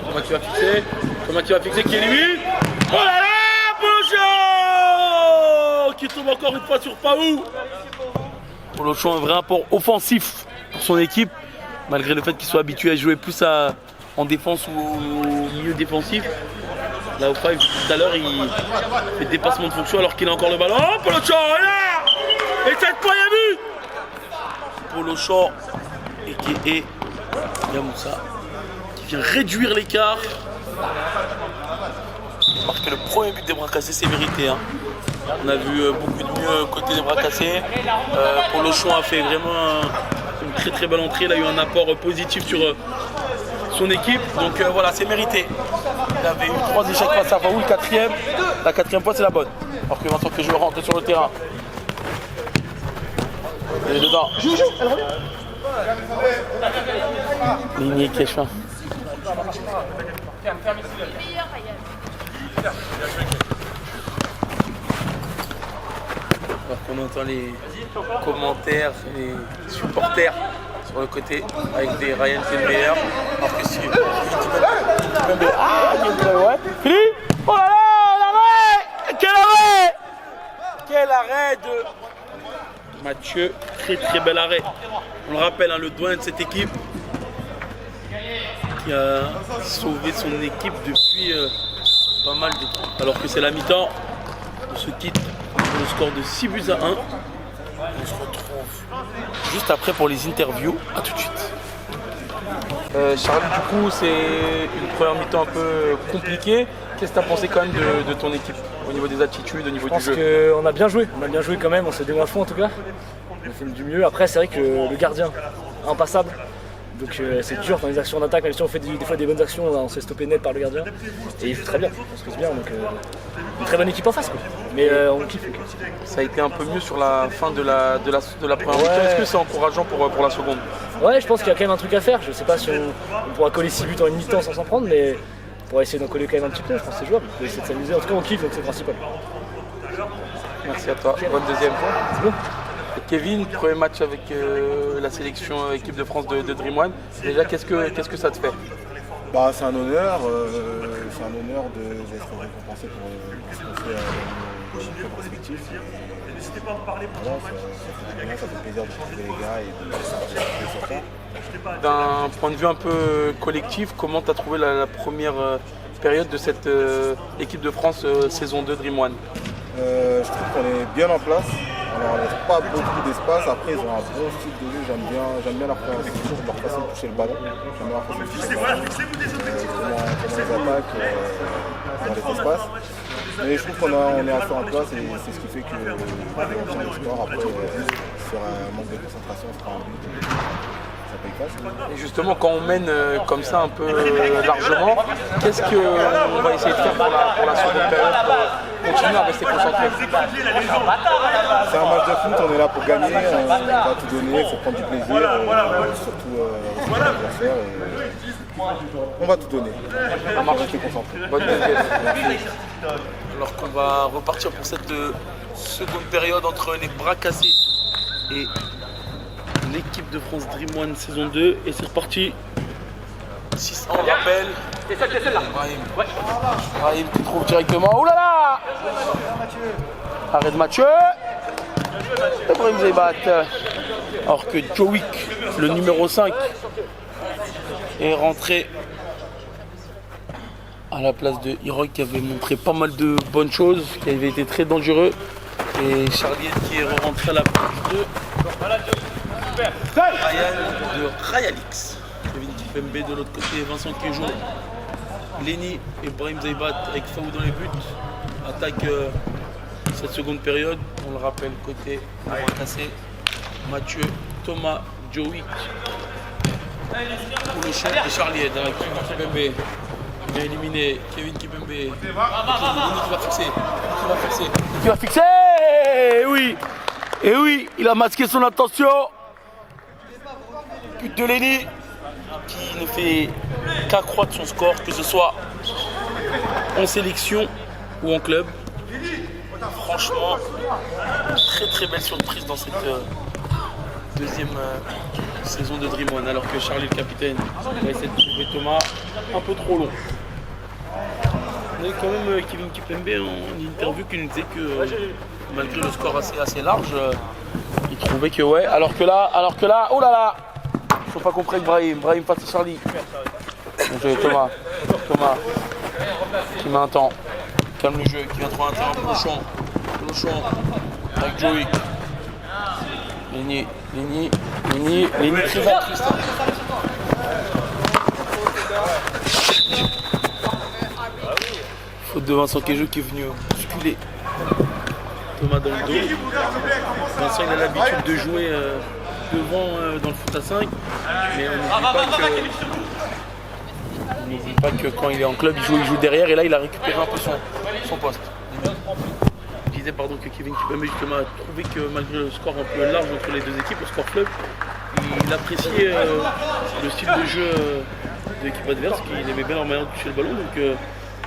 Speaker 7: Thomas qui va fixer. Thomas qui va fixer qui est limite. Oh là là, Polocho qui tombe encore une fois sur Faou. Polocho, un vrai apport offensif pour son équipe, malgré le fait qu'il soit habitué à jouer plus en défense ou au milieu défensif. Là au 5 tout à l'heure il fait dépassement de fonction alors qu'il a encore le ballon. Oh Polocho est là. Et cette fois il y a but. Polocho et qui est Yamoussa qui vient réduire l'écart. Marquer le premier but des bras cassés, c'est mérité. Hein. On a vu beaucoup de mieux côté des bras cassés. Polocho a fait vraiment une très très belle entrée. Il a eu un apport positif sur son équipe. Donc voilà, c'est mérité. Il avait eu 3 échecs face à Faou, la quatrième fois c'est la bonne. Alors que maintenant que je rentre sur le terrain. Il est dedans. Ligné Keshin. Alors qu'on entend les commentaires, les supporters sur le côté avec des Ryan c'est le meilleur. Alors que si Fini. Oh là là, l'arrêt. Quel arrêt de Mathieu, très très bel arrêt. On le rappelle, hein, le doyen de cette équipe qui a sauvé son équipe depuis pas mal de temps. Alors que c'est la mi-temps, on se quitte pour le score de 6-1. On se retrouve juste après pour les interviews. A tout de suite. Charlie, du coup, c'est une première mi-temps un peu compliquée. Qu'est-ce que tu as pensé quand même de ton équipe au niveau des attitudes, au niveau du jeu?
Speaker 8: Je pense qu'on a bien joué quand même, on s'est donné à fond en tout cas. On a fait du mieux. Après, c'est vrai que le gardien, impassable. Donc c'est dur dans les actions d'attaque, même si on fait des fois des bonnes actions, on s'est stoppé net par le gardien. Et il fait très bien, on se pose bien. Donc une très bonne équipe en face. Quoi. Mais on kiffe.
Speaker 7: Ça a été un peu mieux sur la fin de la première mi-temps. Est-ce que c'est encourageant pour la seconde?
Speaker 8: Ouais, je pense qu'il y a quand même un truc à faire. Je sais pas si on pourra coller 6 buts en une mi-temps sans s'en prendre, mais on pourra essayer d'en coller quand même un petit peu. Je pense que c'est jouable. On peut essayer de s'amuser. En tout cas, on kiffe, donc c'est le principal.
Speaker 7: Merci à toi. Bonne deuxième.
Speaker 8: C'est bon.
Speaker 7: Kevin, premier match avec la sélection équipe de France de Dream One. Déjà, qu'est-ce que ça te fait?
Speaker 9: Bah, c'est un honneur d'être récompensé pour ce qu'on fait dans nos clubs respectifs. Voilà, ça fait plaisir de retrouver les gars et de sur ça.
Speaker 7: D'un point de vue un peu collectif, comment tu as trouvé la première période de cette équipe de France saison 2 Dream One?
Speaker 9: Je trouve qu'on est bien en place. Alors, il n'y a pas beaucoup d'espace. Après, ils ont un bon style de jeu. J'aime bien leur façon de toucher le ballon. J'aime bien leur façon de toucher le ballon. Comment ils attaquent dans les espaces. Mais je trouve qu'on est assez en place et c'est ce qui fait que on obtient le score. Après, sur un manque de concentration, on se prend un but. Ça paye cash.
Speaker 7: Et justement, quand on mène comme ça un peu largement, qu'est-ce qu'on va essayer de faire pour la seconde période pour continuer à rester concentré?
Speaker 9: C'est un match de foot, on est là pour gagner, on va tout donner, il faut prendre du plaisir, surtout l'adversaire. On va tout donner. On va rester concentré.
Speaker 7: Bonne deuxième. Alors qu'on va repartir pour cette seconde période entre les bras cassés et l'équipe de France Dream One saison 2. Et c'est reparti. 6 on rappelle. Brahim qui trouve directement. Oh là là! Arrêt de Mathieu. Et Brahim Zeybat. Alors que Jowick, le numéro 5, est rentré à la place de Hiroy qui avait montré pas mal de bonnes choses, qui avait été très dangereux. Et Charlie qui est rentré à la place de Rayalix. Kevin Kipembe de l'autre côté, Vincent Kejo, Lenny et Brahim Zeybat avec Faou dans les buts. Attaque cette seconde période. On le rappelle, côté cassé, Mathieu, Thomas, Joey, pour le champ de Charlie Head avec Kevin Kipembe. Bien éliminé, Kevin Kipembe. Lenny qui va fixer. Qui va fixer. Oui. Et oui, il a masqué son attention. But de Lenny qui ne fait qu'accroître son score, que ce soit en sélection ou en club. Franchement, très très belle surprise dans cette deuxième saison de Dream One, alors que Charlie le capitaine va essayer de trouver Thomas un peu trop long. On a eu quand même Kevin Kipembe en interview qui nous disait que malgré le score assez large, il trouvait que ouais, alors que là, oh là là, faut pas qu'on prenne Brahim face à Charlie. Bon jeu, Thomas qui met un temps, calme le jeu, qui vient trouver un terrain pour le champ avec Joey. Lenny très triste. Faute de Vincent Quejo qui est venu bousculer Thomas dans le dos. Vincent il a l'habitude de jouer devant dans le foot à 5, mais on n'oublie pas que quand il est en club, il joue derrière, et là il a récupéré un peu son poste. Je disais que Kevin Kipembe justement a trouvé que malgré le score un peu large entre les deux équipes, le score club, il appréciait le style de jeu de l'équipe adverse, qu'il aimait bien leur manière de toucher le ballon, donc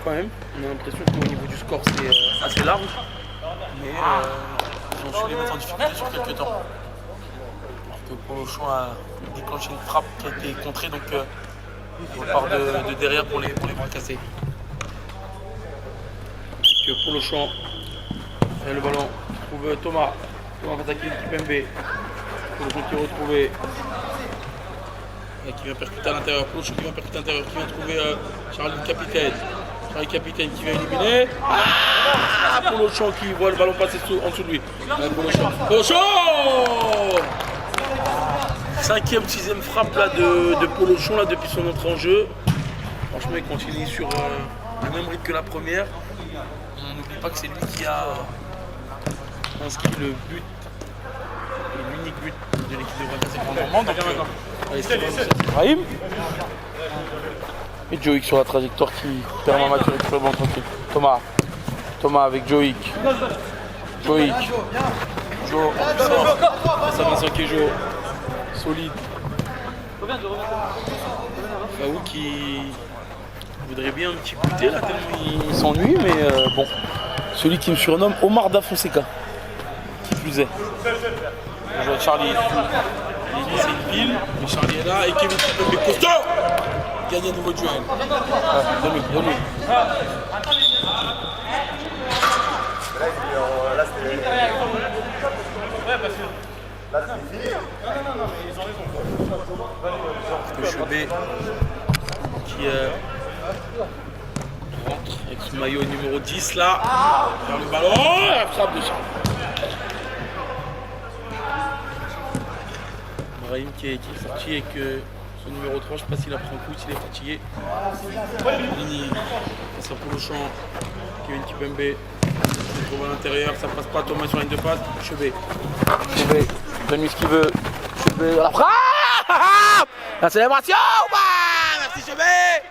Speaker 7: quand même on a l'impression qu'au niveau du score c'est assez large, mais ils ont su les mettre en difficulté sur quelques temps. Alors que Polochon a déclenché une frappe qui a été contrée, donc on part de derrière pour les bras cassés. Avec Polochon, le ballon trouve Thomas va attaquer Kipembe. Polochon qui est retrouvé, qui vient percuter à l'intérieur. Polochon qui vient percuter à l'intérieur, qui vient trouver Charlie le capitaine. Charlie capitaine qui vient éliminer. Polochon qui voit le ballon passer en dessous de lui. Polochon 5e, 6e frappe là, de Polochon là, depuis son entrée en jeu. Franchement, il continue sur le même rythme que la première. On n'oublie pas que c'est lui qui a inscrit le but, l'unique but de l'équipe de Bretagne pour le moment. Donc, c'est Brahim. Et Joey sur la trajectoire qui permet à Mathieu de récupérer le ballon tranquille. Thomas avec Joey. Joe en puissance. Ça Vincent Quejo. Solide. Faou qui voudrait bien un petit buter là, tellement il s'ennuie, mais bon. Celui qui me surnomme Omar Da Fonseca, qui plus est. Bonjour Charlie. Lenny c'est une ville, mais Charlie est là et Kevin Kipembe costaud gagne un nouveau duel. Donne-lui. Le Chebet qui rentre avec son maillot numéro 10 là, vers le ballon, la frappe de Charles. Brahim qui est sorti avec son numéro 3, je ne sais pas s'il a pris un coup, s'il est fatigué. Lenny, passe pour le champ, Kevin Kipembe. On trouve à l'intérieur, ça passe pas, Thomas sur la ligne de passe, Chebet, donne-lui ce qu'il veut, Chebet, la frappe, la célébration, merci Chebet,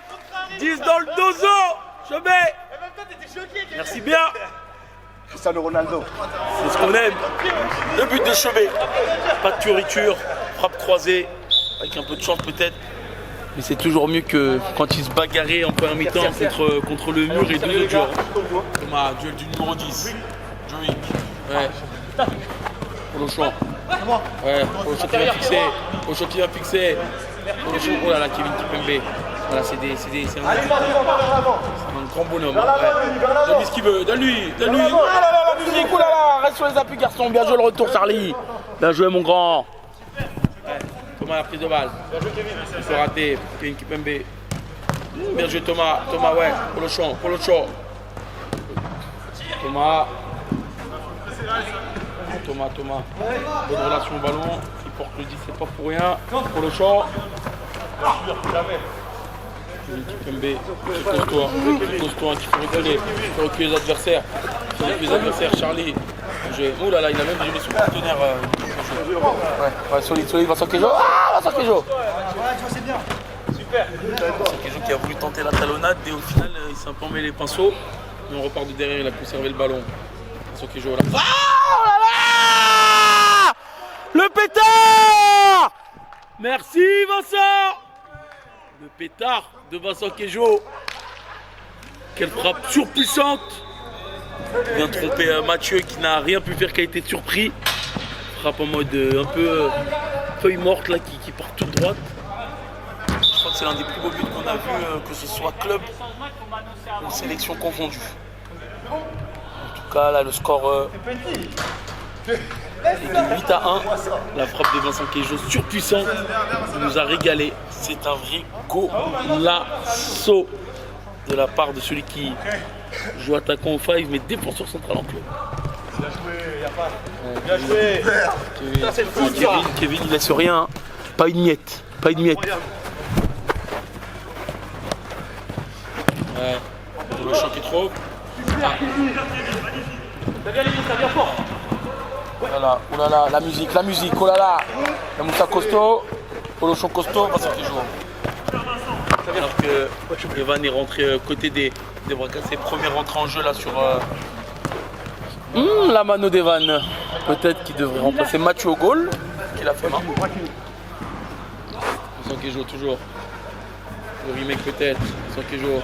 Speaker 7: 10 dans le dozo, Chebet, merci bien,
Speaker 5: Cristiano Ronaldo.
Speaker 7: c'est ce qu'on aime, le but de Chebet, pas de fioriture, frappe croisée, avec un peu de chance peut-être, mais c'est toujours mieux que quand il se bagarrait en première mi-temps contre le mur et deux autres joueurs. Thomas, duel du numéro 10. Joey. Ouais. Polochon. Ouais, Polochon qui va fixer. Polochon, oh là là, Kevin Kipembe. Voilà, c'est un grand bonhomme. Hein, ouais. Donne-lui ce qu'il veut, donne-lui. Oh là là, la musique, oh là là, reste sur les appuis garçon. Bien joué le retour Charlie. Bien joué mon grand. Thomas la prise de balle. Il faut rater. Kevin Kipembe. Bien joué Thomas. Ouais. Polochon. Thomas. Bonne relation au ballon. Il porte le 10, c'est pas pour rien. Polochon. Kimpembe, qui est costaud, qui fait reculer les adversaires. Charlie. Oh là là, il a même géré son partenaire. Ouais, solide, Vincent Queijo. Ah, Vincent Queijo. Vincent Queijo qui a voulu tenter la talonnade et au final, il s'est un peu emmêlé les pinceaux. Mais on repart de derrière, il a conservé le ballon. Vincent Queijo là. Ah, oh là là! Le pétard! Merci Vincent! Le pétard de Vincent Queijo. Quelle frappe surpuissante! Il vient tromper Mathieu qui n'a rien pu faire, qui a été surpris. Frappe en mode un peu feuille morte là, qui part toute droite. Je crois que c'est l'un des plus beaux buts qu'on a vu, que ce soit club ou sélection confondue. En tout cas là le score est de 8 à 1. La frappe de Vincent Queijo surpuissante nous a régalé. C'est un vrai golasso de la part de celui qui joue attaquant au 5 mais défenseur central en club.
Speaker 5: Bien joué.
Speaker 7: Kevin il laisse rien, hein. Pas une miette. Ouais. Le choc est trop. Ah. Voilà, oh là là, la musique, oh là là. La Moussa costaud, Polochon costaud, Vincent Queijo. Alors que Evan est rentré côté des bras cassés, première rentrée en jeu là sur la mano d'Evan. Peut-être qu'il devrait remplacer Mathieu au goal, qu'il a fait main. Vincent Queijo toujours. Le remake peut-être, Vincent Queijo.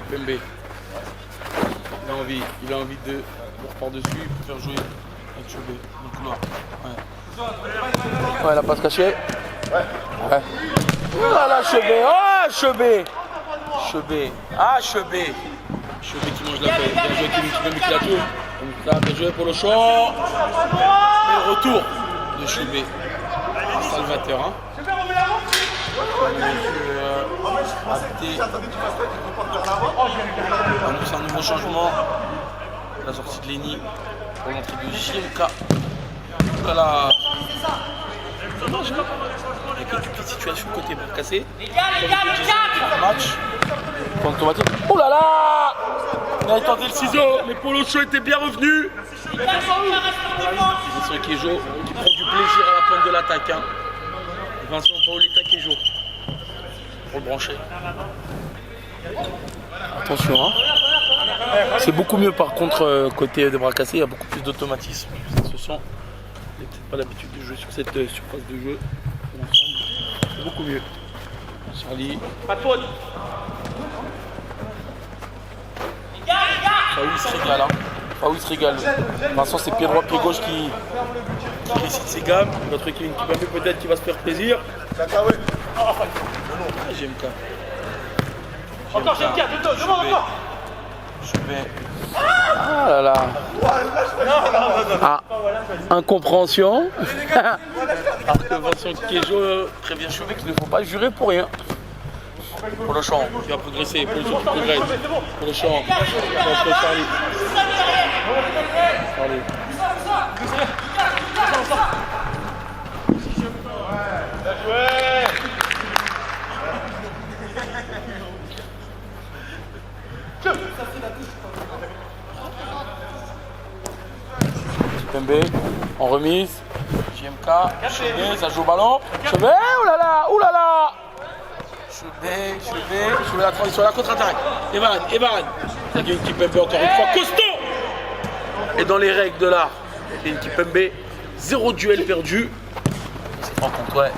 Speaker 7: Kimpembe. Il a envie de repart dessus, il peut faire jouer avec Chebé. Donc là, ouais, la passe cachée. Ouais. Oh là là, Chebé. Oh, Chebé. Chebé qui mange la feuille. Bien joué, Kevin Kimpembe qui la tourne. Donc là, bien joué pour le champ. Et le retour de Chebé. Salvateur, hein. C'est un nouveau changement. La sortie de Lenny pour l'entrée de JMK. Voilà. Dommage, hein. Il y a quelques petites situations côté bras cassé. Match. Automatique. Oh là là! Il a tenté le ciseau, mais Polochon était bien revenu. Vincent Queijo qui prend du plaisir à la pointe de l'attaque. Hein. Vincent Paoletta Queijo. Pour le brancher. Attention, hein. C'est beaucoup mieux par contre côté des bras cassés, il y a beaucoup plus d'automatisme. Ça se sent. Il n'a peut-être pas l'habitude de jouer sur cette surface de jeu. C'est beaucoup mieux. Charlie. Pas de faute. Faou il se régale. Hein. Faou il se régale. Vincent c'est pied droit, pied gauche qui décide ses gammes. Notre équipe peut-être qui va se faire plaisir. GMK.
Speaker 3: Encore GMK, demande encore.
Speaker 7: Je vais. Ah là là. Ah, incompréhension. Alors que Vincent Queijo prévient Chebé qu'il ne faut pas jurer pour rien. Pour le champ qui va progresser, pour le champ qui progresse. Pour le champ, Charlie.
Speaker 5: Bien joué.
Speaker 7: Kimpembe en remise. JMK, Chebé, ça joue au ballon. Chebé, oulala. Chebé, la transition, la contre-attaque. Evan. Ça gagne Kimpembe encore une fois. Costaud. Et dans les règles de l'art, Kimpembe, 0 duel perdu. C'est pas contre, ouais.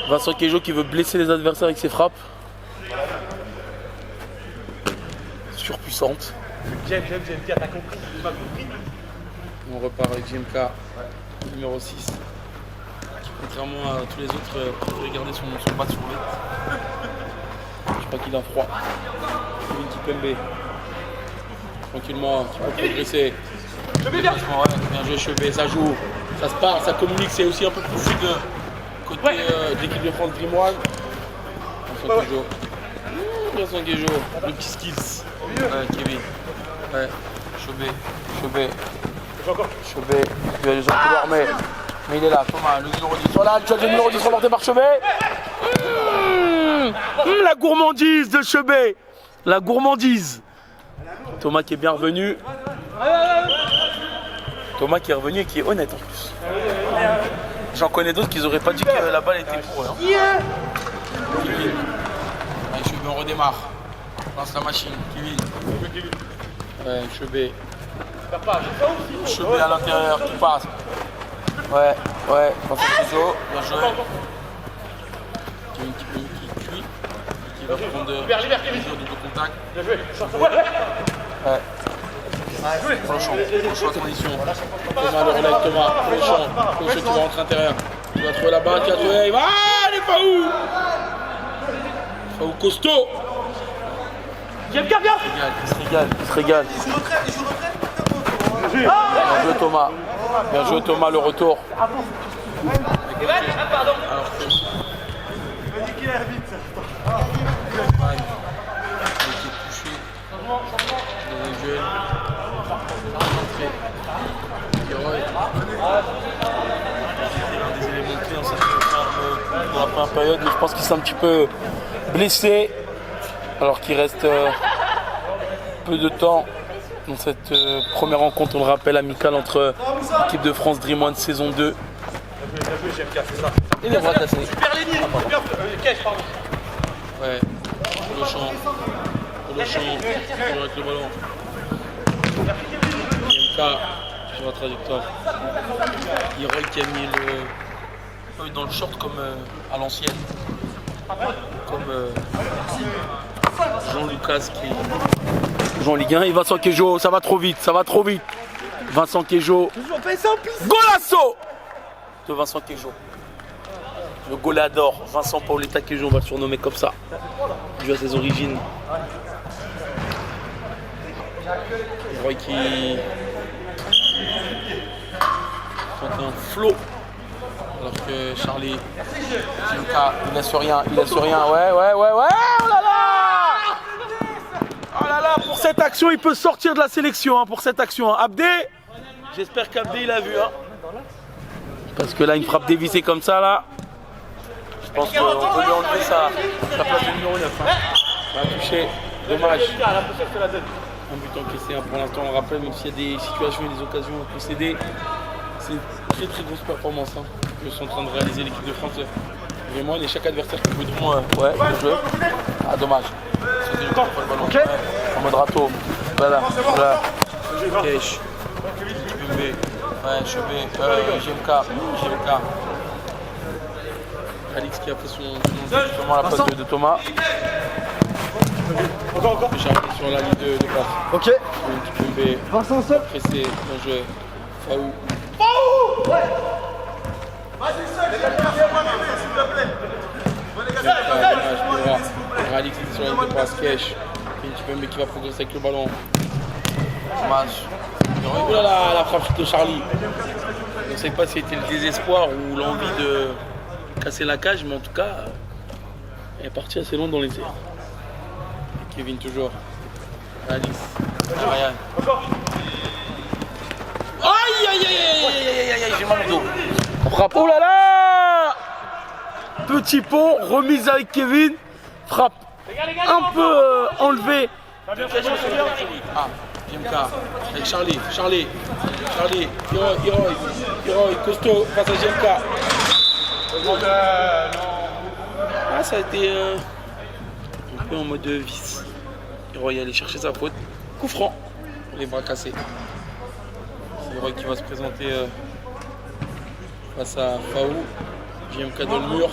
Speaker 7: Vincent Queijo qui veut blesser les adversaires avec ses frappes. Surpuissante.
Speaker 3: J'aime, t'as compris.
Speaker 7: On repart avec JMK, numéro 6. Qui, contrairement à tous les autres, préfère garder son bas sur l'être. Je crois qu'il a froid. Kevin Kimpembe. Tranquillement, qui peut progresser. Bien joué Chebé, ça joue, ça se parle, ça communique, c'est aussi un peu plus fluide côté de l'équipe de France Dream One. Vincent Queijo, le petit skills. Kevin. Chebé. Il y a les gens couloir, mais Mais il est là, Thomas, le numéro 10. Voilà, tu as le numéro 10 remporté par Chebet. La gourmandise de Chebet. La gourmandise. Thomas qui est bien revenu. Thomas qui est revenu et qui est honnête en plus. J'en connais d'autres qui n'auraient pas dit que la balle était pour eux. Hein. Kevin. Allez, Chebet, on redémarre. Lance la machine. Kevin. Ouais, Chebet. Chebet à l'intérieur qui passe. Ouais, Vincent Kizo, bien joué. Kevin qui cuit. Qui va prendre mesure de contact. Bien joué. Ouais. Prochain transition. Thomas le relais, Thomas. Prochain qui va rentrer à l'intérieur. Tu vas trouver la balle, qui va trouver. Ah, il est pas où? Faou costaud.
Speaker 3: J'aime bien.
Speaker 7: Il se régale. Bien joué Thomas. Bien joué Thomas, le retour. Alors que... des éléments clés dans la première période, mais je pense qu'il s'est un petit peu blessé alors qu'il reste peu de temps dans cette première rencontre, on le rappelle, amicale entre l'équipe de France Dream One saison 2. Et les bras cassés. Ouais, le champ, avec le ballon. IMK sur la trajectoire. Hirol qui a mis le dans le short comme à l'ancienne. Comme Jean-Lucas qui joue en Ligue 1. Et Vincent Queijo, ça va trop vite. Vincent Queijo. Golasso de Vincent Queijo. Le goleador, Vincent Paoletta Queijo, on va le surnommer comme ça. Dû à ses origines. Roy qui fait un flot. Alors que Charlie, Jimka, il laisse rien. Ouais. Oh là là, pour cette action, il peut sortir de la sélection, hein, pour cette action. Hein. Abdé, j'espère qu'Abdé il a vu. Hein. Parce que là, une frappe dévissée comme ça, là, je pense qu'on peut lui enlever sa place de numéro 9. Hein. On va toucher, dommage. Un but encaissé, hein, pour l'instant, on le rappelle, même s'il y a des situations et des occasions à concéder, c'est une très très grosse performance hein, que sont en train de réaliser l'équipe de France. Vraiment, et chaque adversaire qui peut dire ouais, bien joué. Ah, dommage. Okay. En mode râteau. Voilà. Kesh. Ouais, Chebet. GMK. Alix qui a fait son justement la passe de Thomas. Charlie sur la ligne de passe.
Speaker 2: Ok.
Speaker 7: Vincent seul. Pressé, bien joué. Faou. Alix sur la ligne de passe. Kesh. Kimpembe qui va progresser avec le ballon. Match. Oh là là, la frappe de Charlie. Je ne sais pas si c'était le désespoir ou l'envie de casser la cage, mais en tout cas, elle est partie assez loin dans les airs. Kevin toujours. Alice. Ryan. Aïe, j'ai mal au dos. Frappe. Oh là là! Petit pont, remise avec Kevin. Frappe. Un peu enlevé. Ah, JMK. Avec Charlie. Hiroi, costaud face à JMK. Ah, ça a été un peu en mode vis. Hiroi allait chercher sa faute. Coup franc. Les bras cassés. C'est Hiroi qui va se présenter face à Faou. JMK dans le mur.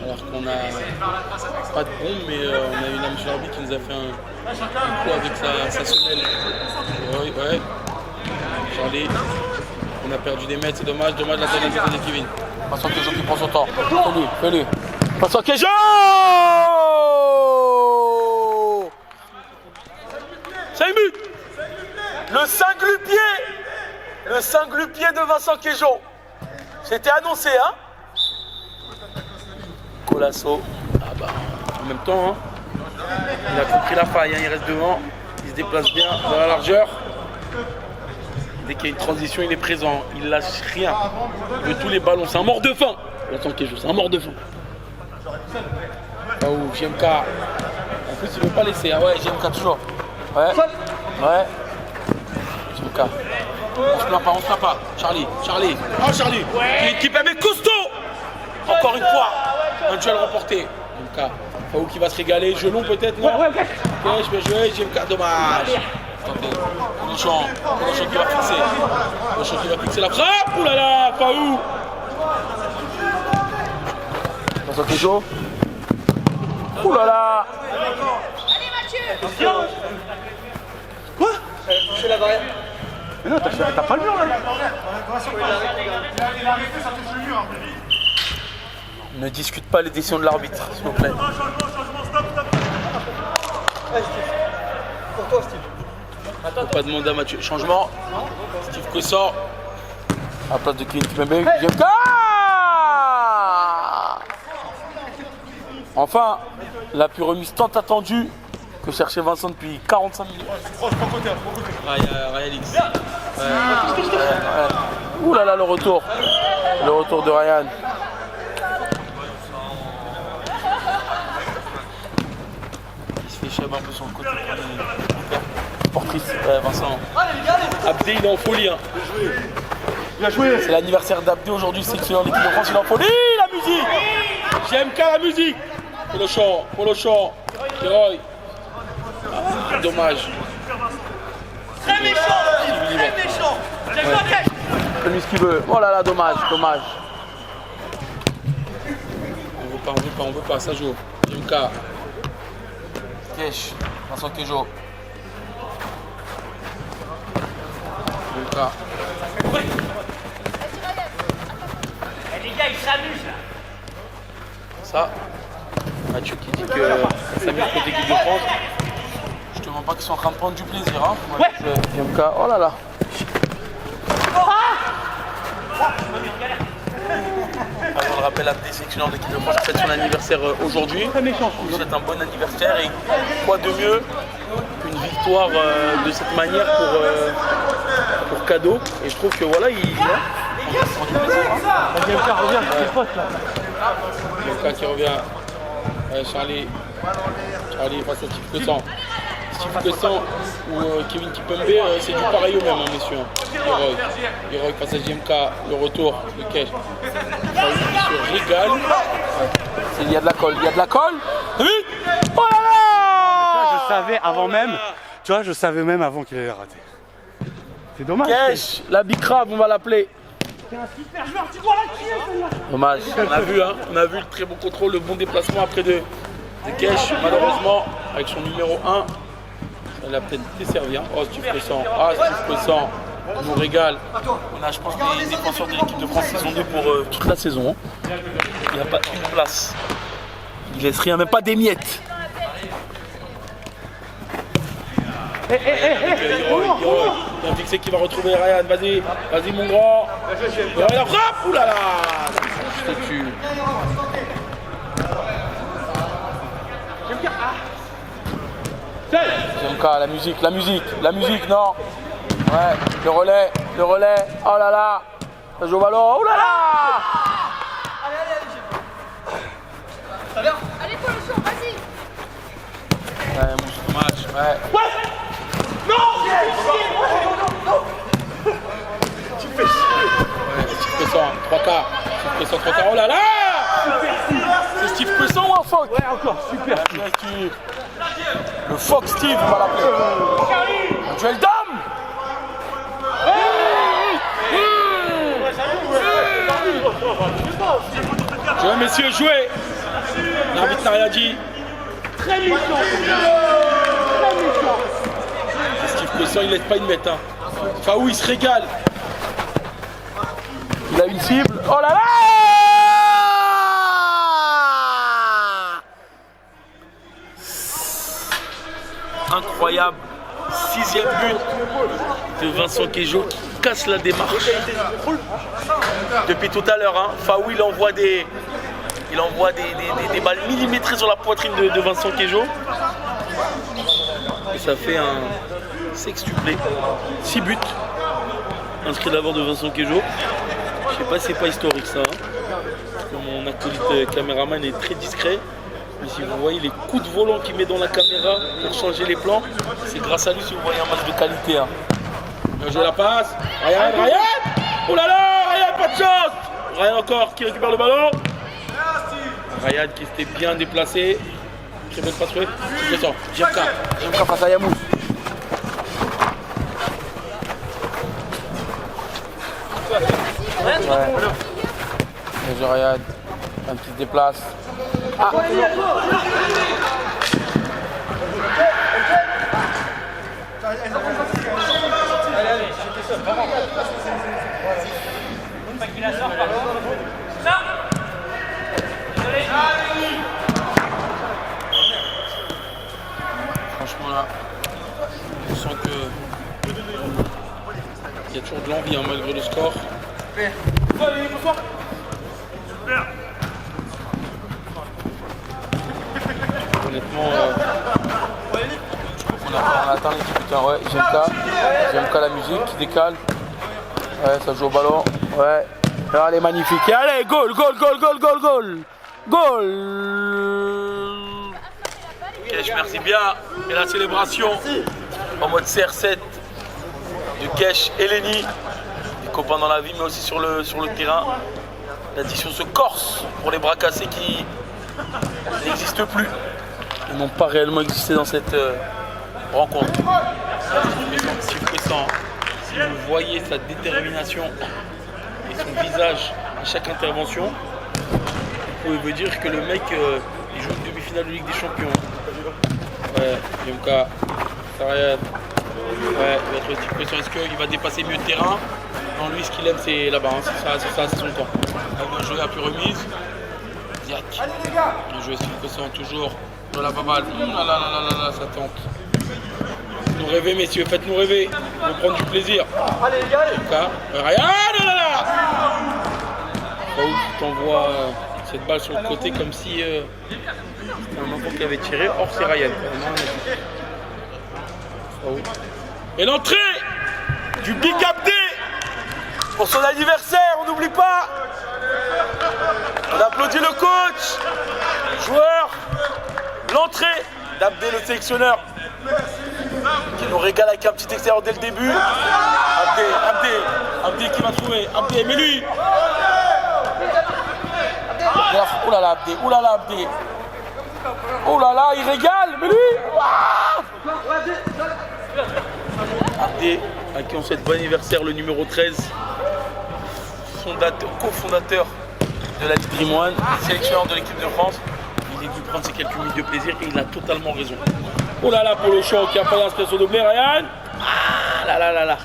Speaker 7: Alors qu'on n'a pas de bombe, mais on a eu l'âme Charby qui nous a fait un coup avec sa semelle. Ouais. Charlie, on a perdu des mètres, c'est dommage la tête de Kevin. Vincent Queijo qui prend son temps. Fais-lui. Vincent Queijo! C'est un but! Le cinglu-pied de Vincent Queijo. C'était annoncé, hein? Golasso, en même temps, hein, il a compris la faille, hein, il reste devant, il se déplace bien dans la largeur. Dès qu'il y a une transition, il est présent. Il lâche rien. Il veut tous les ballons. C'est un mort de faim. Vincent Queijo, c'est un mort de faim. Oh, JMK. En plus, il veut pas laisser. Ah ouais, JMK toujours. Ouais. Ouais. JMK. On se plaint pas. Charlie. Oh, Charlie. Qui met costaud. Encore une fois. Un duel remporté. JMK. Faou qui va se régaler. Gelon peut-être, non? Ouais, je vais jouer. JMK, dommage. Attendez. Polochon qui va fixer. Polochon qui va fixer la frappe. Ouh là là, Faou. Vincent Queijo. Ouh là là.
Speaker 10: Allez Mathieu.
Speaker 2: Quoi? Toucher la barrière.
Speaker 1: Mais non, t'as pas le mur là.
Speaker 7: Ne discute pas les décisions de l'arbitre, s'il vous plaît.
Speaker 2: Pour toi, Steve.
Speaker 7: Faut pas demander à Mathieu. Changement. Steve Kossor. À la place de Kevin Kipembe. JMK. Enfin, la pure remise tant attendue que cherchait Vincent depuis 45 minutes. Ryan X. Ouh là là, le retour. Le retour de Ryan. Il se fait chab un peu sur le côté. Portrice, Vincent. Abdé, il est en folie. Hein.
Speaker 1: Bien joué.
Speaker 7: C'est l'anniversaire d'Abdé aujourd'hui, c'est l'équipe de France, il est en folie. La musique. JMK, la musique. Polochon. Héroï. Ah, dommage.
Speaker 10: Très méchant.
Speaker 7: Il fait ce qu'il veut. Oh là là, dommage. On veut pas, ça joue. JMK. Kesh. Vincent Queijo. JMK.
Speaker 4: Les gars, ils s'amusent là.
Speaker 7: Ça, Mathieu qui dit que ça s'amuse contre l'équipe de France. Je te demande pas qu'ils sont en train de prendre du plaisir. Hein. Ouais. JMK, oh là là. Avant le rappel à des sélectionneurs de l'équipe de France qui fête son anniversaire aujourd'hui. Je souhaite un bon anniversaire et quoi de mieux qu'une victoire de cette manière pour cadeau. Et je trouve que voilà, il prend du plaisir.
Speaker 8: JMK revient, c'est le pote là.
Speaker 7: JMK qui revient. Charlie face à Steve Kossor. Steve Kossor ou Kevin Kipembe, c'est du pareil au même, hein, messieurs. Héroï face à JMK, le retour de Kesh. Il se régale. Il y a de la colle. Oui. Oh là là.
Speaker 1: Je savais avant même. Tu vois, je savais même avant qu'il allait rater. C'est dommage.
Speaker 7: Kesh, la bicrave, on va l'appeler.
Speaker 10: T'es un super joueur, tu dois la tuer celle-là.
Speaker 7: Dommage. On a vu le très bon contrôle, le bon déplacement après de Kesh. Malheureusement, avec son numéro 1, elle a peut-être desservi. Hein. Oh, Steve Kossor. On nous régale. On a, je pense, les défenseurs de l'équipe de France, ils sont deux pour toute la saison. Il n'y a pas une place. Il laisse rien, même pas des miettes. Il y a un fixé qui va retrouver Ryan. Vas-y mon grand. Et la frappe. Ouh là là. Je te tue. JMK, la musique, non. Ouais, le relais. Oh là là. Ça joue au ballon. Oh là là.
Speaker 10: Allez Polochon, vas-y.
Speaker 7: Ouais, mon match. Ouais.
Speaker 10: Non.
Speaker 7: Tu fais chier. Steve Kossor, 3 quarts. Oh là là. C'est Steve Kossor ou un Fox?
Speaker 1: Ouais, encore, super.
Speaker 7: Le Fox Steve, on va l'appeler. Un duel d'hommes. Jouez messieurs, jouez. L'arbitre n'a rien dit.
Speaker 10: Très méchant.
Speaker 7: Steve Kossor, il laisse pas une mette. Hein. Faou, il se régale. Il a une cible. Oh là là. Incroyable. 6e but de Vincent Queijo qui casse la démarche. Depuis tout à l'heure, hein, Faou il envoie des balles millimétrées sur la poitrine de Vincent Queijo. Et ça fait un sextuplé. 6 buts. inscrit d'abord de Vincent Quejo. Je sais pas si c'est pas historique ça. Parce que mon acolyte caméraman est très discret. Mais si vous voyez les coups de volant qu'il met dans la caméra pour changer les plans, c'est grâce à lui si vous voyez un match de qualité. Hein. J'ai la passe. Ryan. Oh là là, Ryan, pas de chance. Ryan encore qui récupère le ballon. Ryan qui s'était bien déplacé. Très bonne passe. JMK face à Yamous.
Speaker 11: J'ai Ryan, un qui se déplace. Ah.
Speaker 7: Franchement là, on sent que il y a toujours de l'envie hein, malgré le score. Honnêtement,
Speaker 11: on attend les 10 putain, ouais, JMK la musique qui décale. Ouais, ça joue au ballon. Ouais. Alors elle est magnifique. Et allez, goal.
Speaker 7: Kesh, merci bien. Et la célébration en mode CR7 de Kesh et Lenny. Des copains dans la vie, mais aussi sur le terrain. L'addition se corse pour les bras cassés qui n'existent plus. Ils n'ont pas réellement existé dans cette rencontre. Si vous voyez sa détermination et son visage à chaque intervention, vous pouvez vous dire que le mec il joue une demi-finale de Ligue des Champions. Ouais, JMK, Ryan. Ouais, il va être type pression. Est-ce qu'il va dépasser mieux le terrain? Non, lui, ce qu'il aime, c'est là-bas. Hein. C'est son temps. Il va jouer à plus remise. Diac. Il joue Steve Cossan toujours. Voilà, pas mal. Là, ça tente. Nous rêver, messieurs, faites-nous rêver. On va prendre du plaisir.
Speaker 10: Allez, les gars.
Speaker 7: Ryan, là. Tu t'envoies cette balle sur le côté comme si c'était un enfant qui avait tiré. Or, c'est Ryan. Et l'entrée du Big Abdé pour son anniversaire, on n'oublie pas. On applaudit le coach, joueur, l'entrée d'Abdé, le sélectionneur, qui nous régale avec un petit extérieur dès le début. Abdé qui va trouver. Abdé, mais lui. Oulala Abdé, Abdé. Oh là là, il régale, mais lui. Abdé, à qui on souhaite bon anniversaire, le numéro 13, cofondateur de la Ligue Dream One, sélectionneur de l'équipe de France. Il est dû prendre ses quelques minutes de plaisir et il a totalement raison. Oh là là, Polo Show qui a pas d'inspiration doublée, Ryan. Ah là.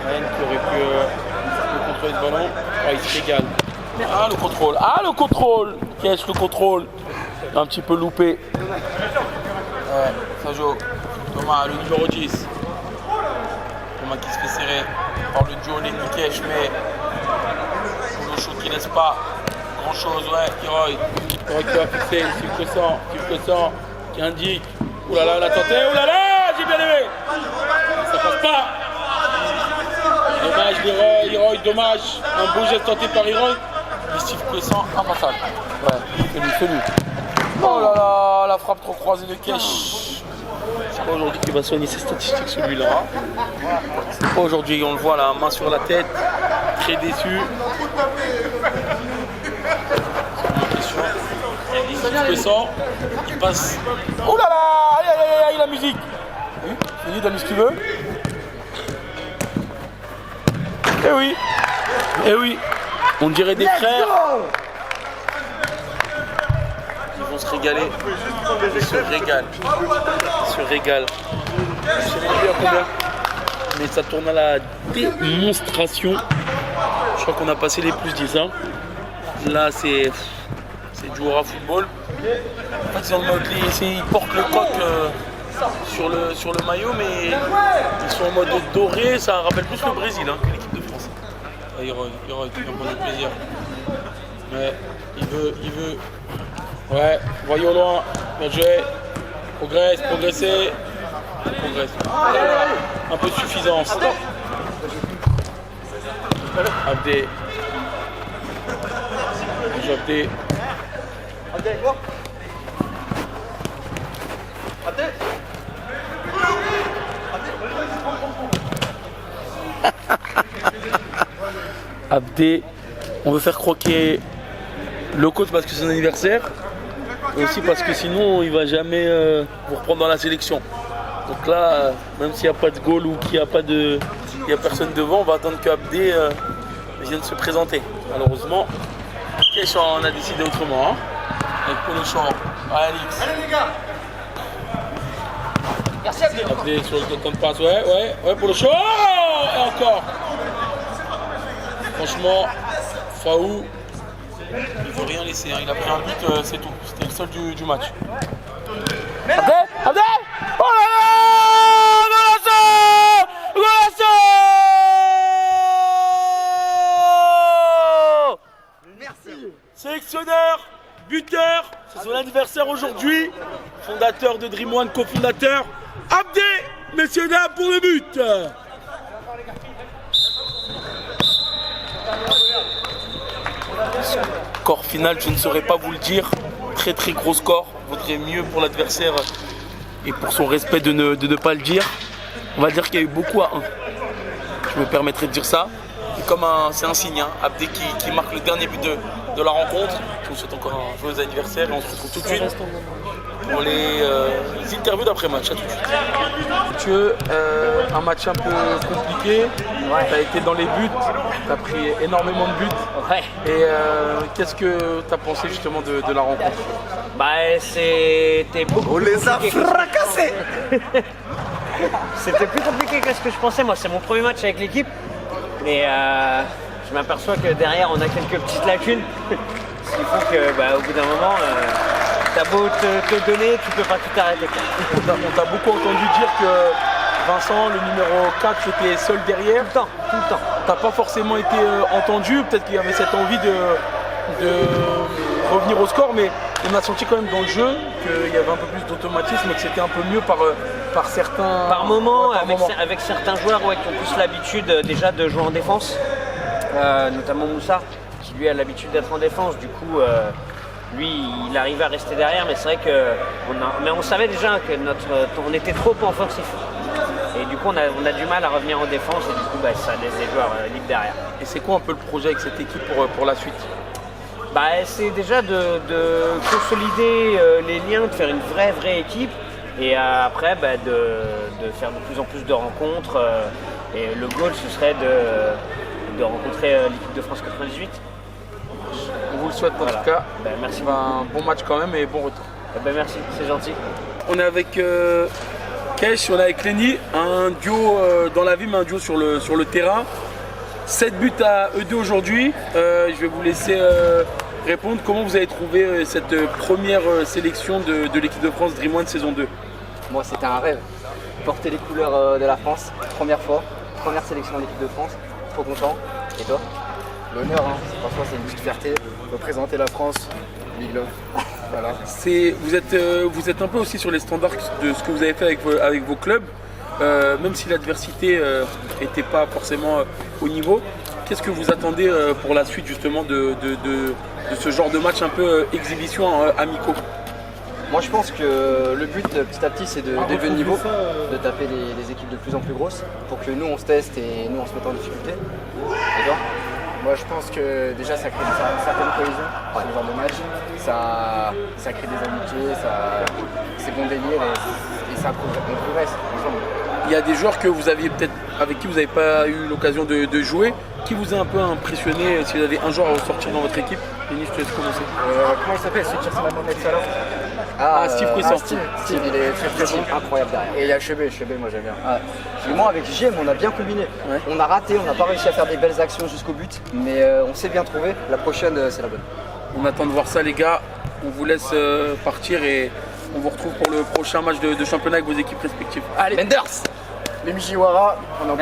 Speaker 7: Ryan qui aurait pu contrôler ce ballon. Ah, il se régale. Le contrôle. Qu'est-ce le contrôle? Un petit peu loupé. Ouais, ça joue. Thomas, le numéro 10. Thomas qui se fait serrer par le duo Lenny Kesh, mais Polo Show qui laisse pas grand chose. Ouais, Hiroy qui va fixer, Steve Cossan qui indique. Oulala, la tentée, oulala, j'ai bien aimé. Ça passe pas. Dommage Hiroy, dommage. Un beau geste tenté par Hiroy. Mais Steve Cossan, impassable. Ouais, c'est lui. Oh là là, la frappe trop croisée de Kesh. C'est pas aujourd'hui qu'il va soigner ses statistiques celui-là. C'est pas aujourd'hui, on le voit là, main sur la tête, très déçu. Steve Cossan, il passe. Oh là là, aïe, la musique. Il dit d'aller ce qu'il veut. Eh oui, on dirait des frères. Ils vont se régaler. Ils se régalent. Je sais même plus à combien. Mais ça tourne à la démonstration. Je crois qu'on a passé les plus 10. Hein. Là, c'est joueur à football. En fait, ils portent le coq sur le maillot, mais ils sont en mode doré. Ça rappelle plus le Brésil hein, que l'équipe de France. Hiroy qui va prendre du plaisir. Ouais, il veut. Ouais, voyons loin. Bien joué. Progresser.
Speaker 11: Un peu de suffisance. Abdé. Abdé. Abdé, on veut faire croquer le coach parce que c'est son anniversaire, et aussi parce que sinon il va jamais vous reprendre dans la sélection. Donc là, même s'il n'y a pas de goal ou qu'il n'y a pas de, il y a personne devant, on va attendre que Abdé vienne se présenter. Malheureusement, Kesh en a décidé autrement. Hein, avec Polochon, Alix. Allez les gars.
Speaker 10: Merci Abdé.
Speaker 11: Abdé sur le temps de passe, ouais, Polochon. Oh, et encore. Franchement, Faou, il ne veut rien laisser, hein. Il a pris un but, c'est tout. C'était le seul du match. Abdé, Abdé. Oh là là, Golasso. Merci. Sélectionneur, buteur, c'est son anniversaire aujourd'hui. Fondateur de Dream One, cofondateur. Abdé, messieurs dames, pour le but. Score final, je ne saurais pas vous le dire. Très très gros score. Vaudrait mieux pour l'adversaire et pour son respect de ne pas le dire. On va dire qu'il y a eu beaucoup à 1. Je me permettrai de dire ça. Et comme c'est un signe, hein, Abdé qui marque le dernier but de la rencontre. Je vous souhaite encore un joyeux anniversaire et on se retrouve tout de suite pour les interviews d'après-match. À tout de suite. Mathieu, un match un peu compliqué. Ouais. Tu as été dans les buts, tu as pris énormément de buts.
Speaker 4: Ouais.
Speaker 11: Et qu'est-ce que tu as pensé justement de la rencontre?
Speaker 4: Bah, c'était beaucoup.
Speaker 1: On les a fracassés.
Speaker 4: C'était plus compliqué que ce que je pensais. Moi, c'est mon premier match avec l'équipe. Et je m'aperçois que derrière, on a quelques petites lacunes. Ce qui fait que, au bout d'un moment, t'as beau te donner, tu peux pas tout arrêter.
Speaker 11: On t'a beaucoup entendu dire que Vincent, le numéro 4, était seul derrière.
Speaker 4: Tout le temps.
Speaker 11: T'as pas forcément été entendu. Peut-être qu'il y avait cette envie de revenir au score, mais on a senti quand même dans le jeu qu'il y avait un peu plus d'automatisme et que c'était un peu mieux par certains...
Speaker 4: Par moment, avec certains joueurs qui ont plus l'habitude déjà de jouer en défense, notamment Moussa, qui lui a l'habitude d'être en défense. Du coup, lui, il arrivait à rester derrière, mais c'est vrai on savait déjà que on était trop offensif. Et du coup, on a du mal à revenir en défense et du coup, ça laisse des joueurs libres derrière.
Speaker 11: Et c'est quoi un peu le projet avec cette équipe pour la suite?
Speaker 4: C'est déjà de consolider les liens, de faire une vraie équipe et après de faire de plus en plus de rencontres. Et le goal, ce serait de rencontrer l'équipe de France 98.
Speaker 11: On vous le souhaite en tout cas.
Speaker 4: Merci.
Speaker 11: Un bon match quand même et bon retour.
Speaker 4: Merci, c'est gentil.
Speaker 11: On est avec Kesh, on est avec Lenny, un duo dans la vie, mais un duo sur le terrain. 7 buts à eux deux aujourd'hui. Je vais vous laisser répondre. Comment vous avez trouvé cette première sélection de l'équipe de France Dream One saison 2?
Speaker 2: Moi, c'était un rêve. Porter les couleurs de la France, première fois, première sélection de l'équipe de France. Trop content. Et toi? L'honneur, hein. Franchement, c'est une petite fierté. Représenter la France, Big Love. Voilà.
Speaker 11: Vous êtes un peu aussi sur les standards de ce que vous avez fait avec vos clubs. Même si l'adversité n'était pas forcément au niveau, qu'est-ce que vous attendez pour la suite justement de ce genre de match un peu exhibition amicaux?
Speaker 2: Moi je pense que le but petit à petit c'est d'élever le niveau, de taper des équipes de plus en plus grosses pour que nous on se teste et nous on se mette en difficulté. Et toi? Moi je pense que déjà ça crée une certaine cohésion dans ce genre de match, ça crée des amitiés, c'est bon délire et ça progresse ensemble.
Speaker 11: Il y a des joueurs que vous aviez peut-être avec qui vous n'avez pas eu l'occasion de jouer, qui vous a un peu impressionné, si vous avez un joueur à ressortir dans votre équipe? Denis, je te laisse commencer.
Speaker 2: Comment il s'appelle celui qui ressemble à Mohamed
Speaker 11: Salah?
Speaker 2: Salah.
Speaker 11: Steve Cuisson.
Speaker 2: Steve, il est très présent, incroyable derrière. Et il y a Chebé, moi j'aime bien. Et moi avec JM on a bien combiné. Ouais. On a raté, on n'a pas réussi à faire des belles actions jusqu'au but, mais on s'est bien trouvé. La prochaine c'est la bonne.
Speaker 11: On attend de voir ça les gars, on vous laisse partir et on vous retrouve pour le prochain match de championnat avec vos équipes respectives.
Speaker 2: Allez, Menders, les Mijiwara, on est en